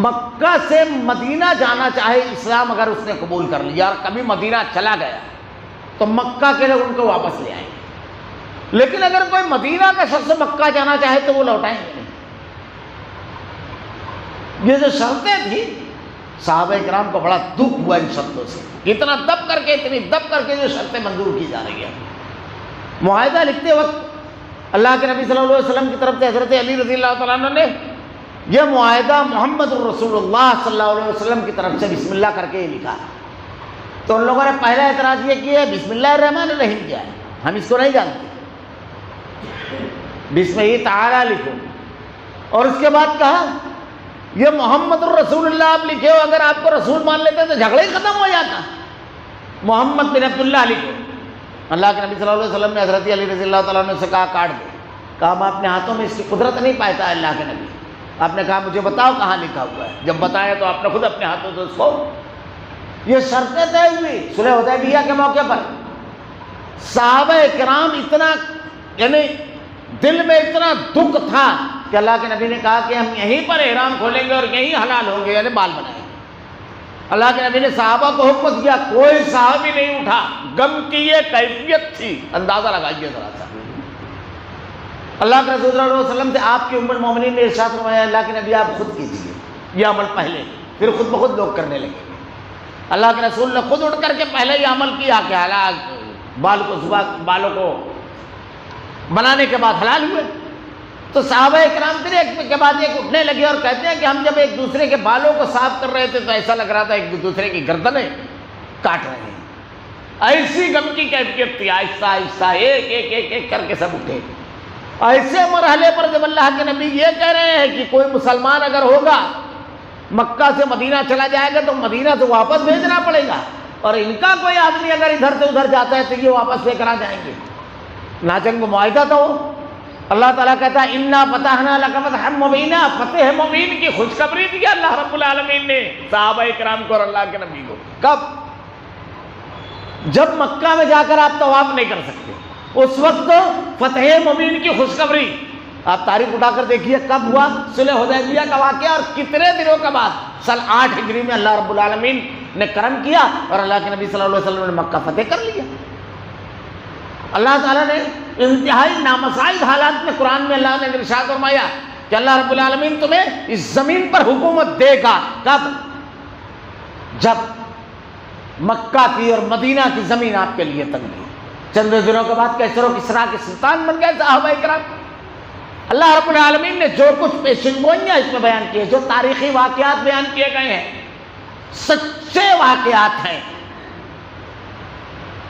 مکہ سے مدینہ جانا چاہے، اسلام اگر اس نے قبول کر لیا اور کبھی مدینہ چلا گیا تو مکہ کے لوگ ان کو واپس لے آئیں گے، لیکن اگر کوئی مدینہ کا شخص مکہ جانا چاہے تو وہ لوٹائیں گے۔ یہ جو شرطیں تھیں صحابہ کرام کو بڑا دکھ ہوا ان شرطوں سے، اتنا دب کر کے اتنی دب کر کے جو شرطیں منظور کی جا رہی ہیں۔ معاہدہ لکھتے وقت اللہ کے نبی صلی اللہ علیہ وسلم کی طرف سے حضرت علی رضی اللہ تعالیٰ عنہ نے یہ معاہدہ محمد الرسول اللہ صلی اللہ علیہ وسلم کی طرف سے بسم اللہ کر کے لکھا۔ تو ان لوگوں نے پہلا اعتراض یہ کیا ہے بسم اللہ الرحمن الرحیم کیا ہے، ہم اس کو نہیں جانتے، بسم اللہ تعالی لکھو، اور اس کے بعد کہا یہ محمد الرسول اللہ آپ لکھے ہو، اگر آپ کو رسول مان لیتے تو جھگڑا ہی ختم ہو جاتا، محمد بن عبداللہ لکھو۔ اللہ کے نبی صلی اللہ علیہ وسلم نے حضرت علی رضی اللہ تعالیٰ عنہ سے کہا کاٹ دو، کہا ہم اپنے ہاتھوں میں اس کی قدرت نہیں پاتا ہے اللہ کے نبی، آپ نے کہا مجھے بتاؤ کہاں لکھا ہوا ہے، جب بتایا تو آپ نے خود اپنے ہاتھوں سے اس کو یہ شرطیں طے ہوئی صلح حدیبیہ کے موقع پر۔ صحابہ کرام اتنا یعنی دل میں اتنا دکھ تھا کہ اللہ کے نبی نے کہا کہ ہم یہیں پر احرام کھولیں گے اور یہیں حلال ہوں گے، یعنی بال بنائیں گے۔ اللہ کے نبی نے صحابہ کو حکم دیا، کوئی صحابی نہیں اٹھا، غم کی یہ کیفیت تھی، اندازہ لگائیے ذرا سا۔ اللہ کے رسول صلی اللہ علیہ وسلم سے آپ کی ام المومنین نے ارشاد فرمایا اللہ کے نبی آپ خود کیجیے یہ عمل پہلے، پھر خود بخود لوگ کرنے لگے۔ اللہ کے رسول نے خود اٹھ کر کے پہلے یہ عمل کیا کہ بالوں کو بنانے کے بعد حلال ہوئے۔ تو صحابہ کرام پھر ایک کے بعد ایک اٹھنے لگے اور کہتے ہیں کہ ہم جب ایک دوسرے کے بالوں کو صاف کر رہے تھے تو ایسا لگ رہا تھا ایک دوسرے کی گردنیں کاٹ رہے ہیں، ایسی غم کی کیفیت تھی۔ آہستہ آہستہ ایک ایک ایک ایک کر کے سب اٹھے۔ ایسے مرحلے پر جب اللہ کے نبی یہ کہہ رہے ہیں کہ کوئی مسلمان اگر ہوگا مکہ سے مدینہ چلا جائے گا تو مدینہ سے واپس بھیجنا پڑے گا، اور ان کا کوئی آدمی اگر ادھر سے ادھر جاتا ہے تو یہ واپس لے کر آ جائیں گے، ناچنگ معاہدہ تھا وہ۔ اللہ تعالیٰ کہتا ہے انا فتحنا لک فتحا مبینا، فتح مبین کی خوشخبری دی اللہ رب العالمین نے صحابہ کرام کو اور اللہ کے نبی کو۔ کب؟ جب مکہ میں جا کر آپ طواف نہیں کر سکتے، اس وقت فتح مبین کی خوشخبری۔ آپ تاریخ اٹھا کر دیکھیے کب ہوا صلح حدیبیہ کا واقعہ اور کتنے دنوں کے بعد، سال 8 ہجری میں اللہ رب العالمین نے کرم کیا اور اللہ کے نبی صلی اللہ علیہ وسلم نے مکہ فتح کر لیا۔ اللہ تعالیٰ نے انتہائی نامساعد حالات میں قرآن میں اللہ نے ارشاد فرمایا کہ اللہ رب العالمین تمہیں اس زمین پر حکومت دے گا۔ کب؟ جب مکہ کی اور مدینہ کی زمین آپ کے لیے تنگ ہوئی۔ چند دنوں کے بعد کیسر و کسریٰ کے سلطان بن گئے صحابہ کرام۔ اللہ رب العالمین نے جو کچھ پیشن گوئیاں اس میں بیان کیے، جو تاریخی واقعات بیان کیے گئے ہیں، سچے واقعات ہیں۔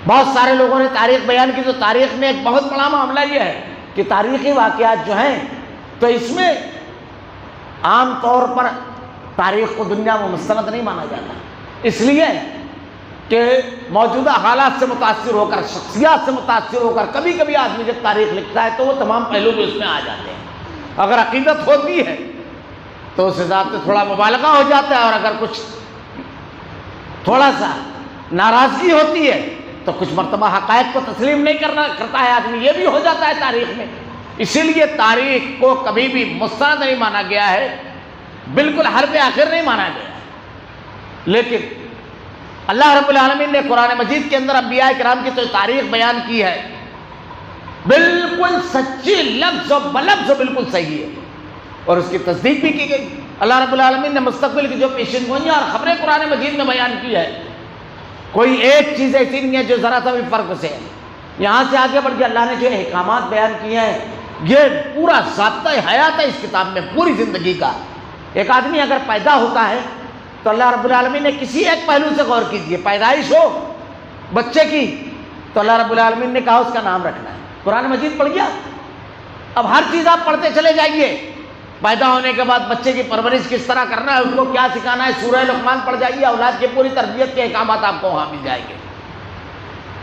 بہت سارے لوگوں نے تاریخ بیان کی، تو تاریخ میں ایک بہت بڑا معاملہ یہ ہے کہ تاریخی واقعات جو ہیں تو اس میں عام طور پر تاریخ کو دنیا میں مستند نہیں مانا جاتا، اس لیے کہ موجودہ حالات سے متاثر ہو کر، شخصیات سے متاثر ہو کر کبھی کبھی آدمی جب تاریخ لکھتا ہے تو وہ تمام پہلو بھی اس میں آ جاتے ہیں۔ اگر عقیدت ہوتی ہے تو اس حساب سے تھوڑا مبالغہ ہو جاتا ہے، اور اگر کچھ تھوڑا سا ناراضگی ہوتی ہے تو کچھ مرتبہ حقائق کو تسلیم نہیں کرتا ہے آدمی، یہ بھی ہو جاتا ہے تاریخ میں۔ اسی لیے تاریخ کو کبھی بھی مستند نہیں مانا گیا ہے، بالکل حرف آخر نہیں مانا گیا ہے۔ لیکن اللہ رب العالمین نے قرآن مجید کے اندر انبیاء کرام کی تو تاریخ بیان کی ہے، بالکل سچی، لفظ و بلفظ بالکل صحیح ہے، اور اس کی تصدیق بھی کی گئی۔ اللہ رب العالمین نے مستقبل کی جو پیشن گوئیاں اور خبریں قرآن مجید میں بیان کی ہے، کوئی ایک چیز ایسی نہیں ہے جو ذرا سا بھی فرق سے ہے۔ یہاں سے آگے بڑھ کے اللہ نے جو احکامات بیان کیے ہیں، یہ پورا ضابطہ حیات ہے اس کتاب میں، پوری زندگی کا۔ ایک آدمی اگر پیدا ہوتا ہے تو اللہ رب العالمین نے کسی ایک پہلو سے غور کیجیے، پیدائش ہو بچے کی تو تو اللہ رب العالمین نے کہا اس کا نام رکھنا ہے۔ قرآن مجید پڑھ گیا، اب ہر چیز آپ پڑھتے چلے جائیے۔ پیدا ہونے کے بعد بچے کی پرورش کس طرح کرنا ہے، اس کو کیا سکھانا ہے، سورہ لقمان پڑھ جائیے، اولاد کی پوری تربیت کے احکامات آپ کو وہاں مل جائیں گے۔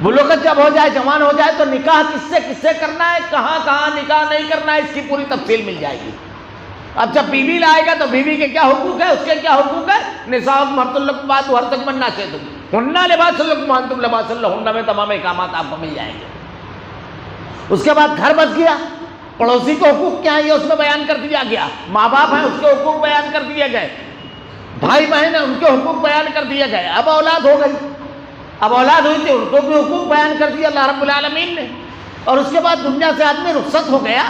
بلوغت جب ہو جائے، جوان ہو جائے، تو نکاح کس سے کرنا ہے، کہاں کہاں نکاح نہیں کرنا ہے، اس کی پوری تفصیل مل جائے گی۔ اب جب بیوی لائے گا تو بیوی کے کیا حقوق ہے، اس کے کیا حقوق ہے، نساء مرۃ لکم ہر تک بننا چاہیے، ہن لباس لکم وانتم لباس لہن میں تمام احکامات آپ کو مل جائیں گے۔ اس کے بعد گھر بچ گیا، پڑوسی کو حقوق کیا ہے یہ اس میں بیان کر دیا گیا، ماں باپ ہیں اس کے حقوق بیان کر دیے گئے، بھائی بہن ہیں ان کے حقوق بیان کر دیے گئے۔ اب اولاد ہو گئی، اب اولاد ہوئی تھی ان کو بھی حقوق بیان کر دیا اللہ رب العالمین نے۔ اور اس کے بعد دنیا سے آدمی رخصت ہو گیا۔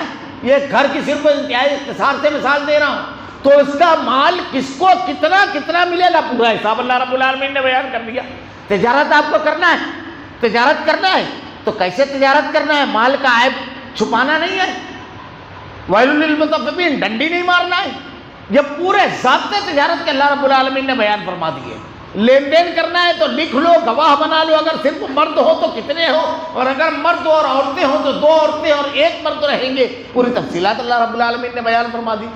یہ گھر کی صرف انتہائی اختصار سے مثال دے رہا ہوں، تو اس کا مال کس کو کتنا ملے گا پورا حساب اللہ رب العالمین نے بیان کر دیا۔ تجارت آپ کو کرنا ہے، تجارت کرنا ہے تو کیسے تجارت کرنا ہے، مال کا عیب چھپانا نہیں ہے، ویل للمطففین ڈنڈی نہیں مارنا ہے، یہ پورے ضابطے تجارت کے اللہ رب العالمین نے بیان فرما دیے۔ لین دین کرنا ہے تو لکھ لو، گواہ بنا لو، اگر صرف مرد ہو تو کتنے ہو، اور اگر مرد اور عورتیں ہوں تو 2 عورتیں اور 1 مرد رہیں گے، پوری تفصیلات اللہ رب العالمین نے بیان فرما دی۔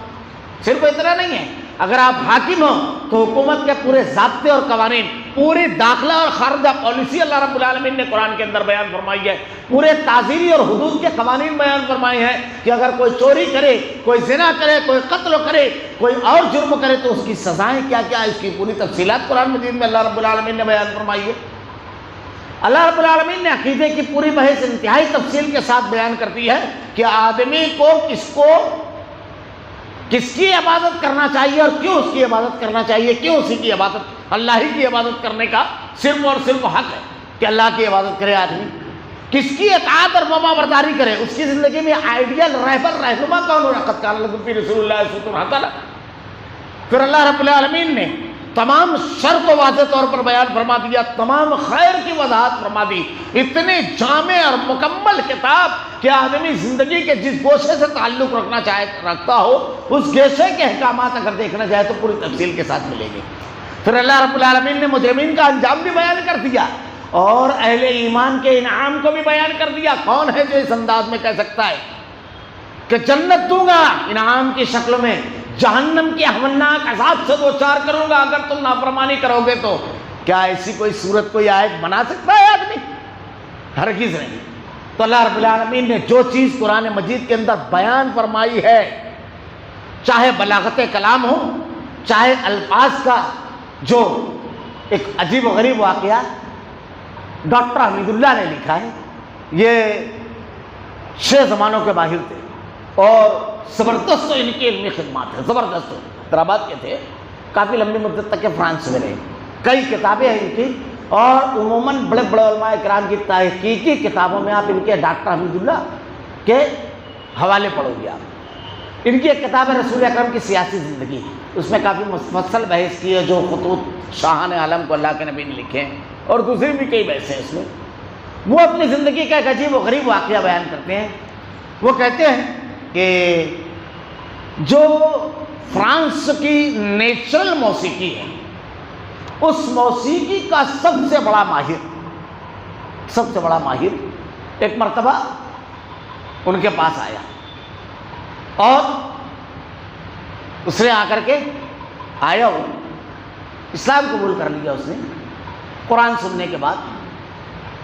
صرف اتنا نہیں ہے، اگر آپ حاکم ہو تو حکومت کے پورے ضابطے اور قوانین، پوری داخلہ اور خارجہ پالیسی اللہ رب العالمین نے قرآن کے اندر بیان فرمائی ہے، پورے تعزیری اور حدود کے قوانین بیان فرمائے ہیں کہ اگر کوئی چوری کرے، کوئی زنا کرے، کوئی قتل کرے، کوئی اور جرم کرے تو اس کی سزائیں کیا کیا ہے، اس کی پوری تفصیلات قرآن مجید میں اللہ رب العالمین نے بیان فرمائی ہے۔ اللہ رب العالمین نے عقیدے کی پوری بحث انتہائی تفصیل کے ساتھ بیان کرتی ہے کہ آدمی کو کس کی عبادت کرنا چاہیے اور کیوں اس کی عبادت کرنا چاہیے، کیوں اسی کی عبادت، اللہ ہی کی عبادت کرنے کا صرف اور صرف حق ہے کہ اللہ کی عبادت کرے آدمی، کس کی اطاعت اور فرما برداری کرے، اس کی زندگی میں آئیڈیل رہبر رہنما کون ہو، لقد کان لکم فی رسول اللہ اسوۃ حسنہ۔ پھر اللہ رب العالمین نے تمام شر کو واضح طور پر بیان فرما دیا، تمام خیر کی وضاحت فرما دی، اتنے جامع اور مکمل کتاب کہ آدمی زندگی کے جس گوشے سے تعلق رکھتا ہو اس گوشے کے احکامات اگر دیکھنا چاہے تو پوری تفصیل کے ساتھ ملے گی۔ پھر اللہ رب العالمین نے مجرمین کا انجام بھی بیان کر دیا اور اہل ایمان کے انعام کو بھی بیان کر دیا۔ کون ہے جو اس انداز میں کہہ سکتا ہے کہ جنت دوں گا انعام کی شکل میں، جہنم کی ہولناک عذاب سے دوچار کروں گا اگر تم نافرمانی کرو گے تو؟ کیا ایسی کوئی صورت، کوئی آیت بنا سکتا ہے آدمی؟ ہرگز نہیں۔ تو اللہ رب العالمین نے جو چیز قرآن مجید کے اندر بیان فرمائی ہے، چاہے بلاغت کلام ہو، چاہے الفاظ کا جو ایک عجیب و غریب واقعہ ڈاکٹر حمید اللہ نے لکھا ہے، یہ 6 زمانوں کے ماہر تھے اور زبردست ان کی علمی خدمات ہیں، زبردست، حیدرآباد کے تھے، کافی لمبی مدت تک کے فرانس میں رہے، کئی کتابیں ہیں ان کی، اور عموماً بڑے بڑے علماء کرام کی تحقیقی کتابوں میں آپ ان کے ڈاکٹر حمید اللہ کے حوالے پڑھو گے۔ آپ ان کی ایک کتاب ہے رسول اکرم کی سیاسی زندگی، اس میں کافی مفصل بحث کی ہے، جو خطوط شاہان عالم کو اللہ کے نبی نے لکھے ہیں، اور دوسری بھی کئی بحثیں ہیں اس میں۔ وہ اپنی زندگی کا ایک عجیب و غریب واقعہ بیان کرتے ہیں۔ وہ کہتے ہیں کہ جو فرانس کی نیچرل موسیقی ہے، اس موسیقی کا سب سے بڑا ماہر ایک مرتبہ ان کے پاس آیا اور اس نے آ کر کے اسلام قبول کر لیا اس نے قرآن سننے کے بعد،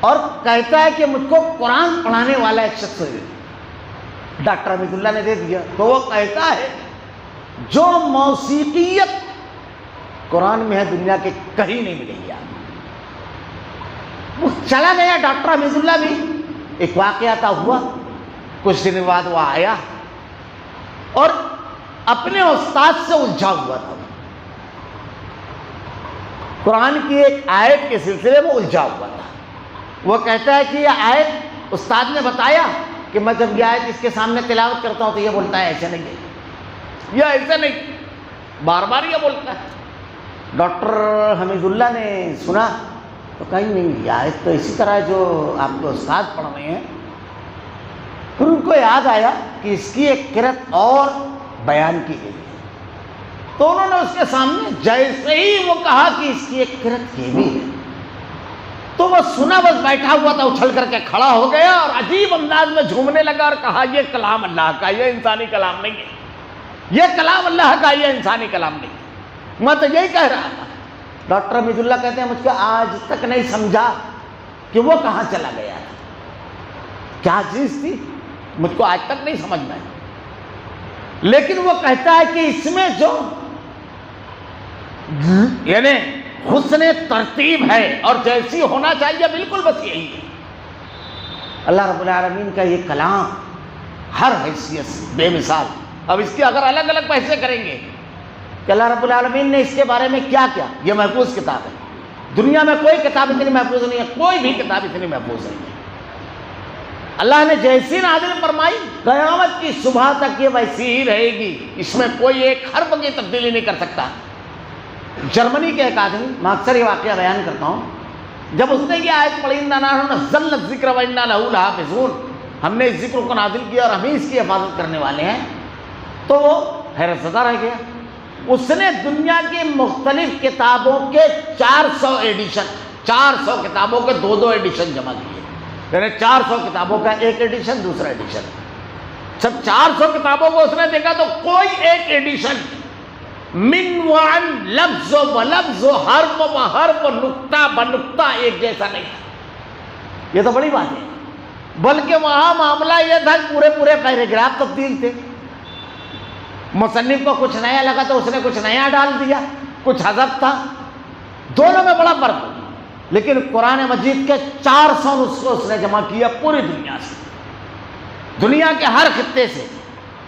اور کہتا ہے کہ مجھ کو قرآن پڑھانے والا ایک شخص ہے، ڈاکٹر حمید اللہ نے دے دیا۔ تو وہ کہتا ہے جو موسیقیت قرآن میں ہے دنیا کے کہیں نہیں ملے گی۔ وہ چلا گیا ڈاکٹر حمید اللہ بھی، ایک واقعہ تھا ہوا، کچھ دن بعد وہ آیا اور اپنے استاد سے الجھا ہوا تھا، قرآن کی ایک آیت کے سلسلے میں الجھا ہوا تھا۔ وہ کہتا ہے کہ یہ آیت استاد نے بتایا کہ میں جب یہ آیت اس کے سامنے تلاوت کرتا ہوں تو یہ بولتا ہے ایسے نہیں ہے، یہ ایسے نہیں، بار بار یہ بولتا ہے۔ ڈاکٹر حمید اللہ نے سنا تو کہیں نہیں، یہ آیت تو اسی طرح جو آپ کو استاد پڑھ رہے ہیں۔ پھر ان کو یاد آیا کہ اس کی ایک قرأت اور بیان کی گئی ہے، تو انہوں نے اس کے سامنے جیسے ہی وہ کہا کہ اس کی ایک قرأت یہ بھی ہے، تو تو وہ سنا، بس بیٹھا ہوا تھا، اچھل کر کے کھڑا ہو گیا اور عجیب انداز میں جھومنے لگا اور کہا یہ کلام اللہ کا، یہ انسانی کلام نہیں ہے، یہ کلام اللہ کا، یہ انسانی کلام نہیں ہے، میں تو یہی کہہ رہا تھا۔ ڈاکٹر حمید اللہ کہتے ہیں مجھ کو آج تک نہیں سمجھا کہ وہ کہاں چلا گیا تھا، کیا چیز تھی، مجھ کو آج تک نہیں سمجھ میں، لیکن وہ کہتا ہے کہ اس میں جو یعنی حسن ترتیب ہے اور جیسی ہونا چاہیے بالکل بس یہی ہے۔ اللہ رب العالمین کا یہ کلام ہر حیثیت سے بے مثال۔ اب اس کی اگر الگ الگ بحثیں کریں گے کہ اللہ رب العالمین نے اس کے بارے میں کیا کیا، یہ محفوظ کتاب ہے، دنیا میں کوئی کتاب اتنی محفوظ نہیں ہے، کوئی بھی کتاب اتنی محفوظ نہیں ہے۔ اللہ نے جیسی نازل فرمائی قیامت کی صبح تک یہ ویسی ہی رہے گی، اس میں کوئی ایک حرف کی تبدیلی نہیں کر سکتا۔ جرمنی کے ایک آدمی، میں اکثر یہ واقعہ بیان کرتا ہوں، جب اس نے یہ آیت پڑھی اِنَّا نَحْنُ نَزَّلْنَا الذِّكْرَ وَإِنَّا لَهُ لَحَافِظُونَ، ہم نے اس ذکر کو نازل کیا اور ہم ہی اس کی حفاظت کرنے والے ہیں، تو وہ حیرت زدہ رہ گیا۔ اس نے دنیا کی مختلف کتابوں کے 400 ایڈیشن، 400 کتابوں کے 2 ایڈیشن جمع کیے، یعنی 400 کتابوں کا ایک ایڈیشن دوسرا ایڈیشن۔ جب 400 کتابوں کو اس نے دیکھا تو کوئی ایک ایڈیشن من وعن لفظ و لفظ و حرف و حرف و نقطہ بنقطہ ایک جیسا نہیں تھا۔ یہ تو بڑی بات ہے، بلکہ وہاں معاملہ یہ تھا کہ پورے پیراگراف تبدیل تھے، مصنف کو کچھ نیا لگا تو اس نے کچھ نیا ڈال دیا، کچھ حذف تھا، دونوں میں بڑا فرق ہے۔ لیکن قرآن مجید کے 400 نسخے اس نے جمع کیا پوری دنیا سے، دنیا کے ہر خطے سے۔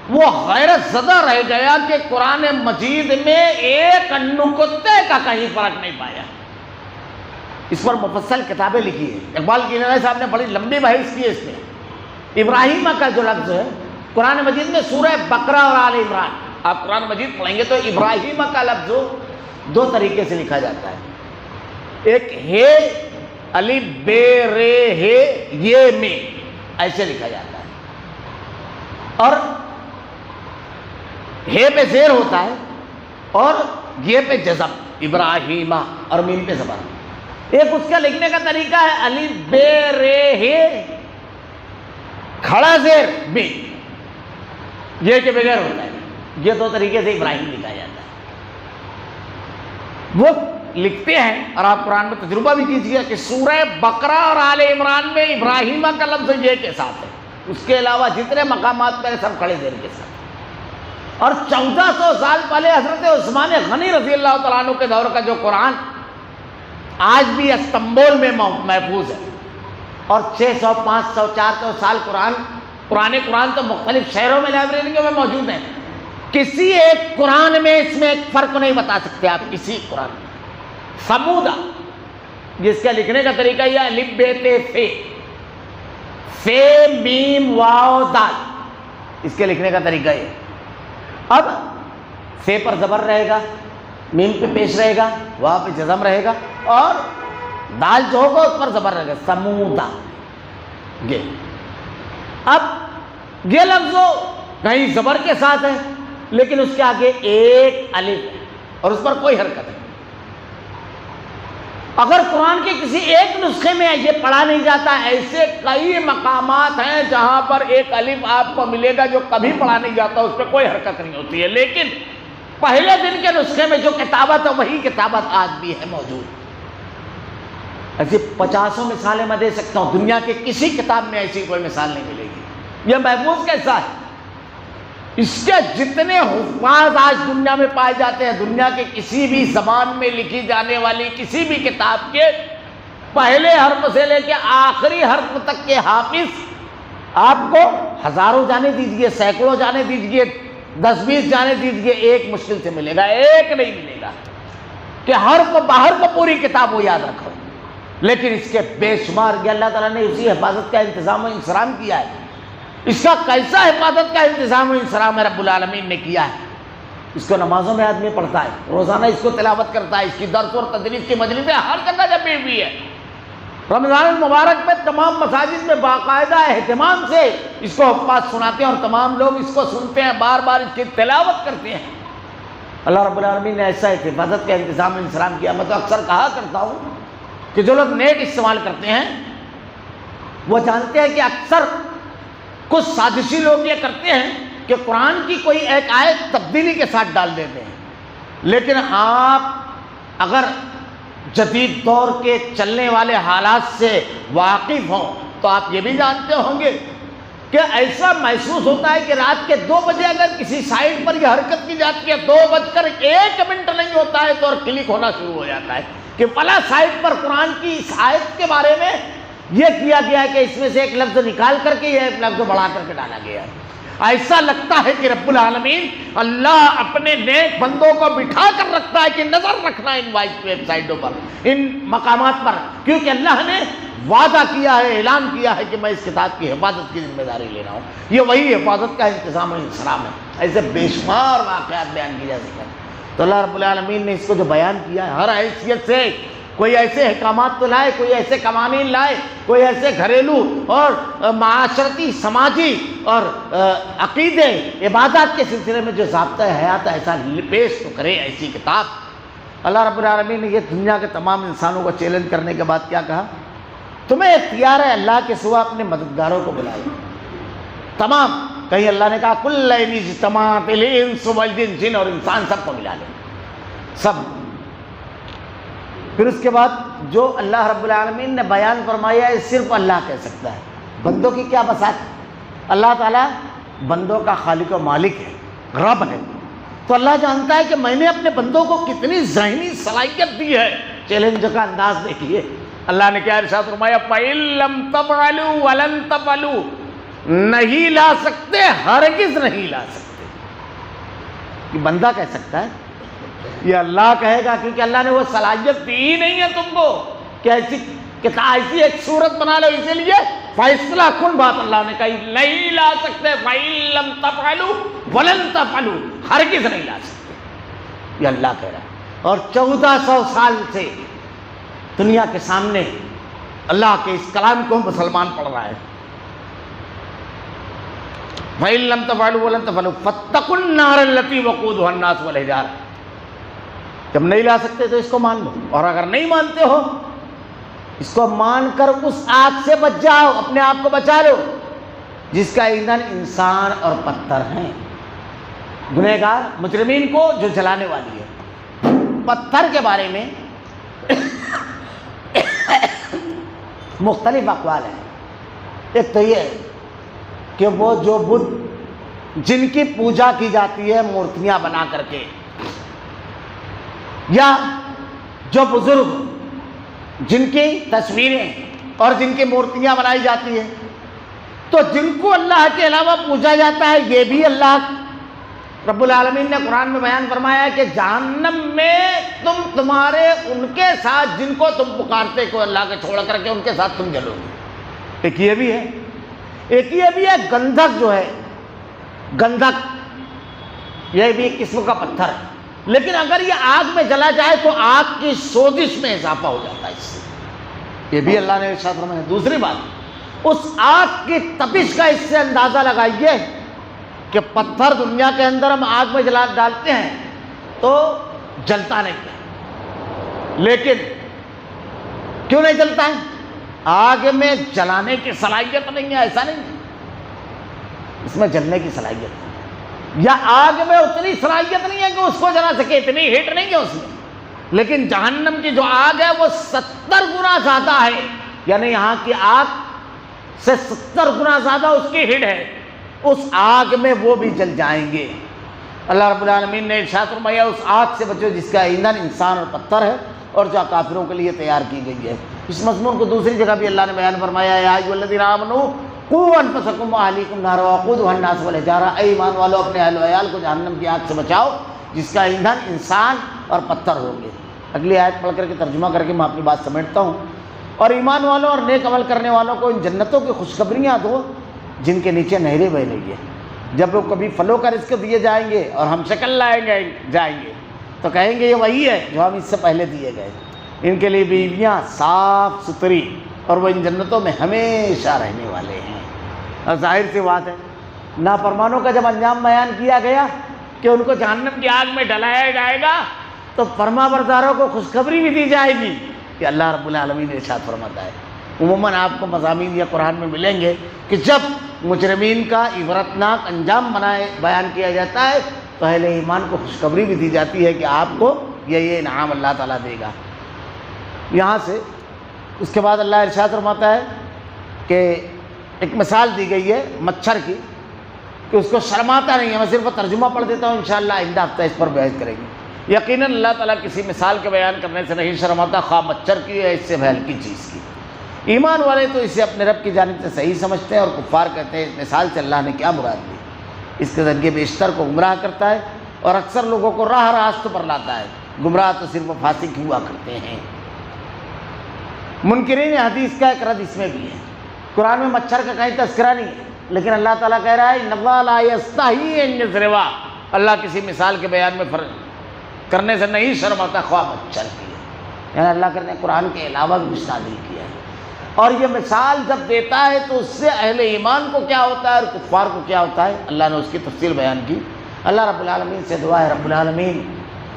وہ حیرت زدہ رہ گیا کہ قرآن مجید میں ایک نقطے کا کہیں فرق نہیں پایا۔ اس پر مفصل کتابیں لکھی ہیں، اقبال کینانی صاحب نے بڑی لمبی بحث کی ہے اس میں۔ ابراہیم کا جو لفظ ہے قرآن مجید میں سورہ بقرہ اور آل عمران، آپ قرآن مجید پڑھیں گے تو ابراہیم کا لفظ 2 طریقے سے لکھا جاتا ہے، ایک ہے الف بے رے ہے یہ میں، ایسے لکھا جاتا ہے، اور ہے پہ زیر ہوتا ہے اور یہ پہ جزم، ابراہیم، اور میم پہ زبر۔ ایک اس کا لکھنے کا طریقہ ہے الف بے رے ہے کھڑا زیر میں، یہ کے بغیر ہوتا ہے۔ یہ 2 طریقے سے ابراہیم لکھا جاتا ہے۔ وہ لکھتے ہیں، اور آپ قرآن میں تجربہ بھی کیجیے کہ سورہ بقرہ اور آل عمران میں ابراہیم کا لفظ یہ کے ساتھ ہے، اس کے علاوہ جتنے مقامات پر سب کھڑے زیر کے ساتھ۔ اور 1400 سال پہلے حضرت عثمان غنی رضی اللہ تعالیٰ عنہ کے دور کا جو قرآن آج بھی استنبول میں محفوظ ہے، اور 600 500 400 سال پرانے قرآن تو مختلف شہروں میں لائبریریوں میں موجود ہیں، کسی ایک قرآن میں اس میں ایک فرق نہیں بتا سکتے آپ، کسی قرآن میں۔ سمودہ، جس کا لکھنے کا طریقہ یہ الف بے تے فے میم واو دال، اس کے لکھنے کا طریقہ یہ۔ اب فے پر زبر رہے گا، میم پہ پیش رہے گا، واو پہ جزم رہے گا، اور دال جو ہوگا اس پر زبر رہے گا، سمودہ۔ اب یہ لفظ کہیں زبر کے ساتھ ہے لیکن اس کے آگے ایک الف ہے اور اس پر کوئی حرکت نہیں۔ اگر قرآن کے کسی ایک نسخے میں یہ پڑھا نہیں جاتا، ایسے کئی مقامات ہیں جہاں پر ایک الف آپ کو ملے گا جو کبھی پڑھا نہیں جاتا، اس پہ کوئی حرکت نہیں ہوتی ہے، لیکن پہلے دن کے نسخے میں جو کتابت ہے وہی کتابت آج بھی ہے موجود۔ ایسی 50 مثالیں میں دے سکتا ہوں، دنیا کے کسی کتاب میں ایسی کوئی مثال نہیں ملے گی۔ یہ محفوظ کیسا ہے؟ اس کے جتنے حفاظ آج دنیا میں پائے جاتے ہیں، دنیا کے کسی بھی زبان میں لکھی جانے والی کسی بھی کتاب کے پہلے حرف سے لے کے آخری حرف تک کے حافظ آپ کو ہزاروں جانے دیجئے، سینکڑوں جانے دیجئے، 10-20 جانے دیجئے، ایک مشکل سے ملے گا، ایک نہیں ملے گا کہ حرف بحرف پوری کتاب وہ یاد رکھو۔ لیکن اس کے بے شمار کہ اللہ تعالیٰ نے اسی حفاظت کا انتظام و انصرام کیا ہے۔ اس کا کیسا حفاظت کا انتظام و انصرام رب العالمین نے کیا ہے۔ اس کو نمازوں میں آدمی پڑھتا ہے، روزانہ اس کو تلاوت کرتا ہے، اس کی درس اور تدریس کی مجلسیں ہر جگہ جب ہوئی ہے۔ رمضان المبارک میں تمام مساجد میں باقاعدہ اہتمام سے اس کو حفاظ سناتے ہیں اور تمام لوگ اس کو سنتے ہیں، بار بار اس کی تلاوت کرتے ہیں۔ اللہ رب العالمین نے ایسا حفاظت کا انتظام و انصرام کیا۔ میں تو اکثر کہا کرتا ہوں کہ جو لوگ نیٹ استعمال کرتے ہیں وہ جانتے ہیں کہ اکثر کچھ سازشی لوگ یہ کرتے ہیں کہ قرآن کی کوئی ایک آیت تبدیلی کے ساتھ ڈال دیتے ہیں، لیکن آپ اگر جدید دور کے چلنے والے حالات سے واقف ہوں تو آپ یہ بھی جانتے ہوں گے کہ ایسا محسوس ہوتا ہے کہ رات کے 2 بجے اگر کسی سائٹ پر یہ حرکت کی جاتی ہے 2:01 نہیں ہوتا ہے تو اور کلک ہونا شروع ہو جاتا ہے کہ فلاں سائٹ پر قرآن کی اس آیت کے بارے میں یہ کیا گیا ہے کہ اس میں سے ایک لفظ نکال کر کے یہ ایک لفظ بڑھا کر کے ڈالا گیا ہے۔ ایسا لگتا ہے کہ رب العالمین اللہ اپنے نیک بندوں کو بٹھا کر رکھتا ہے کہ نظر رکھنا ان ویب سائٹوں پر، ان مقامات پر، کیونکہ اللہ نے وعدہ کیا ہے، اعلان کیا ہے کہ میں اس کتاب کی حفاظت کی ذمہ داری لے رہا ہوں۔ یہ وہی حفاظت کا انتظام اور انسلام ہے۔ ایسے بے شمار واقعات بیان کیے جا سکتے ہیں، تو اللہ رب العالمین نے اس کو جو بیان کیا ہے ہر حیثیت سے، کوئی ایسے احکامات تو لائے، کوئی ایسے قوانین لائے، کوئی ایسے گھریلو اور معاشرتی، سماجی اور عقیدے، عبادات کے سلسلے میں جو ضابطہ حیات ایسا پیش تو کرے ایسی کتاب۔ اللہ رب العالمین نے یہ دنیا کے تمام انسانوں کو چیلنج کرنے کے بعد کیا کہا؟ تمہیں اختیار ہے اللہ کے سوا اپنے مددگاروں کو بلائے، تمام۔ کہیں اللہ نے کہا کل ان اجتماعت الانس والجن، جن اور انسان سب کو ملا لیں، سب۔ پھر اس کے بعد جو اللہ رب العالمین نے بیان فرمایا ہے صرف اللہ کہہ سکتا ہے، بندوں کی کیا بساط؟ اللہ تعالیٰ بندوں کا خالق و مالک ہے، رب ہے، تو اللہ جانتا ہے کہ میں نے اپنے بندوں کو کتنی ذہنی صلاحیت دی ہے۔ چیلنج کا انداز دیکھیے، اللہ نے کیا ارشاد فرمایا؟ فَإِن لَّمْ تَفْعَلُوا وَلَن تَفْعَلُوا، نہیں لا سکتے، ہرگز نہیں لا سکتے۔ یہ بندہ کہہ سکتا ہے، یہ اللہ کہے گا، کیونکہ اللہ نے وہ صلاحیت دی ہی نہیں ہے تم کو کہ ایسی ایک صورت بنا لو۔ اسی لیے فیصلہ کن بات اللہ نے کہی، نہیں لا سکتے۔ فَإِن لَّمْ تَفْعَلُوا وَلَن تَفْعَلُوا، ہرگز نہیں لا سکتے، یہ اللہ کہہ رہا ہے۔ اور 1400 سال سے دنیا کے سامنے اللہ کے اس کلام کو مسلمان پڑھ رہا ہے۔ فَإِن لَّمْ تَفْعَلُوا وَلَن تَفْعَلُوا فَاتَّقُوا النَّارَ الَّتِي وَقُودُهَا النَّاسُ وَالْحِجَارَةُ۔ جب نہیں لا سکتے تو اس کو مان لو، اور اگر نہیں مانتے ہو اس کو مان کر اس آگ سے بچ جاؤ، اپنے آپ کو بچا لو جس کا ایندھن انسان اور پتھر ہیں۔ گنہگار مجرمین کو جو جلانے والی ہے۔ پتھر کے بارے میں مختلف اقوال ہیں۔ ایک تو یہ ہے کہ وہ جو بت جن کی پوجا کی جاتی ہے مورتیاں بنا کر کے، یا جو بزرگ جن کی تصویریں اور جن کی مورتیاں بنائی جاتی ہیں، تو جن کو اللہ کے علاوہ پوجا جاتا ہے، یہ بھی اللہ رب العالمین نے قرآن میں بیان فرمایا ہے کہ جہنم میں تمہارے ان کے ساتھ جن کو تم پکارتے کو اللہ کے چھوڑ کر کے ان کے ساتھ تم جلو گے۔ ایک یہ بھی ہے، ایک یہ بھی ہے گندھک جو ہے، گندھک یہ بھی ایک قسم کا پتھر ہے، لیکن اگر یہ آگ میں جلا جائے تو آگ کی سوزش میں اضافہ ہو جاتا ہے اس سے، یہ بھی اللہ نے ارشاد فرمایا۔ دوسری بات، اس آگ کی تپش کا اس سے اندازہ لگائیے کہ پتھر دنیا کے اندر ہم آگ میں جلا ڈالتے ہیں تو جلتا نہیں ہے، لیکن کیوں نہیں جلتا ہے؟ آگ میں جلانے کی صلاحیت نہیں ہے، ایسا نہیں ہے، اس میں جلنے کی صلاحیت ہے، یا آگ میں اتنی صلاحیت نہیں ہے کہ اس کو جلا سکے، اتنی ہیٹ نہیں ہے اس میں، لیکن جہنم کی جو آگ ہے وہ 70 گنا زیادہ ہے، یعنی یہاں کی آگ سے 70 گنا زیادہ اس کی ہیٹ ہے، اس آگ میں وہ بھی جل جائیں گے۔ اللہ رب العالمین نے ارشاد فرمایا اس آگ سے بچو جس کا ایندھن انسان اور پتھر ہے اور جو کافروں کے لیے تیار کی گئی ہے۔ اس مضمون کو دوسری جگہ بھی اللہ نے بیان فرمایا ہے، یا ایھا الذین آمنوا قوا انفسکم واہلیکم نارا وقودھا الناس والحجارہ، اے ایمان والو اپنے اہل و عیال کو جہنم کی آگ سے بچاؤ جس کا ایندھن انسان اور پتھر ہوں گے۔ اگلی آیت پڑھ کر کے ترجمہ کر کے میں اپنی بات سمیٹتا ہوں۔ اور ایمان والوں اور نیک عمل کرنے والوں کو ان جنتوں کی خوشخبریاں دو جن کے نیچے نہریں بہہ رہی ہیں۔ جب وہ کبھی پھلوں کا رزق دیے جائیں گے اور ہم شکل لائے جائیں گے تو کہیں گے یہ وہی ہے جو ہم اس سے پہلے دیے گئے۔ ان کے لیے بیویاں صاف ستھری اور وہ ان جنتوں میں ہمیشہ رہنے والے ہیں۔ اور ظاہر سی بات ہے، نافرمانوں کا جب انجام بیان کیا گیا کہ ان کو جہنم کی آگ میں ڈلایا جائے گا تو فرما برداروں کو خوشخبری بھی دی جائے گی کہ اللہ رب العالمین ارشاد فرماتا ہے۔ عموماً آپ کو مضامین یا قرآن میں ملیں گے کہ جب مجرمین کا عبرتناک انجام بیان کیا جاتا ہے تو اہل ایمان کو خوشخبری بھی دی جاتی ہے کہ آپ کو یہ انعام اللہ تعالیٰ دے گا۔ یہاں سے اس کے بعد اللہ ارشاد فرماتا ہے کہ ایک مثال دی گئی ہے مچھر کی کہ اس کو شرماتا نہیں ہے۔ میں صرف ترجمہ پڑھ دیتا ہوں، انشاءاللہ آئندہ ہفتہ اس پر بحث کریں گے۔ یقیناً اللہ تعالیٰ کسی مثال کے بیان کرنے سے نہیں شرماتا، خواہ مچھر کی ہے اس سے ہلکی چیز کی۔ ایمان والے تو اسے اپنے رب کی جانب سے صحیح سمجھتے ہیں، اور کفار کہتے ہیں اس مثال سے اللہ نے کیا مراد لی۔ اس کے ذریعے بیشتر کو گمراہ کرتا ہے اور اکثر لوگوں کو راہ راست پر لاتا ہے۔ گمراہ تو صرف فاسق ہوا کرتے ہیں۔ منکرین حدیث کا ایک رد اس میں بھی ہے۔ قرآن میں مچھر کا کہیں تذکرہ نہیں ہے، لیکن اللہ تعالیٰ کہہ رہا ہے ان اللہ لا یستحیی ان یضرب، اللہ کسی مثال کے بیان میں کرنے سے نہیں شرماتا، خواہ مچھر کی ہے۔ یعنی اللہ نے قرآن کے علاوہ بھی کچھ نازل کیا ہے، اور یہ مثال جب دیتا ہے تو اس سے اہل ایمان کو کیا ہوتا ہے اور کفار کو کیا ہوتا ہے، اللہ نے اس کی تفصیل بیان کی۔ اللہ رب العالمین سے دعا ہے رب العالمین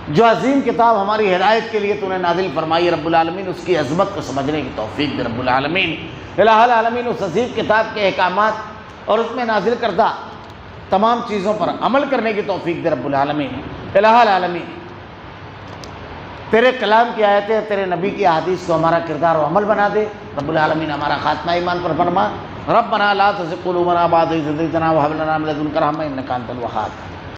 جو عظیم کتاب ہماری ہدایت کے لیے تو نے نازل فرمائی، رب العالمین اس کی عظمت کو سمجھنے کی توفیق دے رب العالمین۔ الہ العالمین اس عظیم کتاب کے احکامات اور اس میں نازل کردہ تمام چیزوں پر عمل کرنے کی توفیق دے رب العالمین۔ الہ العالمین تیرے کلام کی آیتیں، تیرے نبی کی احادیث کو ہمارا کردار و عمل بنا دے رب العالمین۔ ہمارا خاتمہ ایمان پر فرما۔ ربنا لا تزغ قلوبنا بعد إذ هديتنا وهب لنا من لدنك رحمة إنك أنت الوهاب۔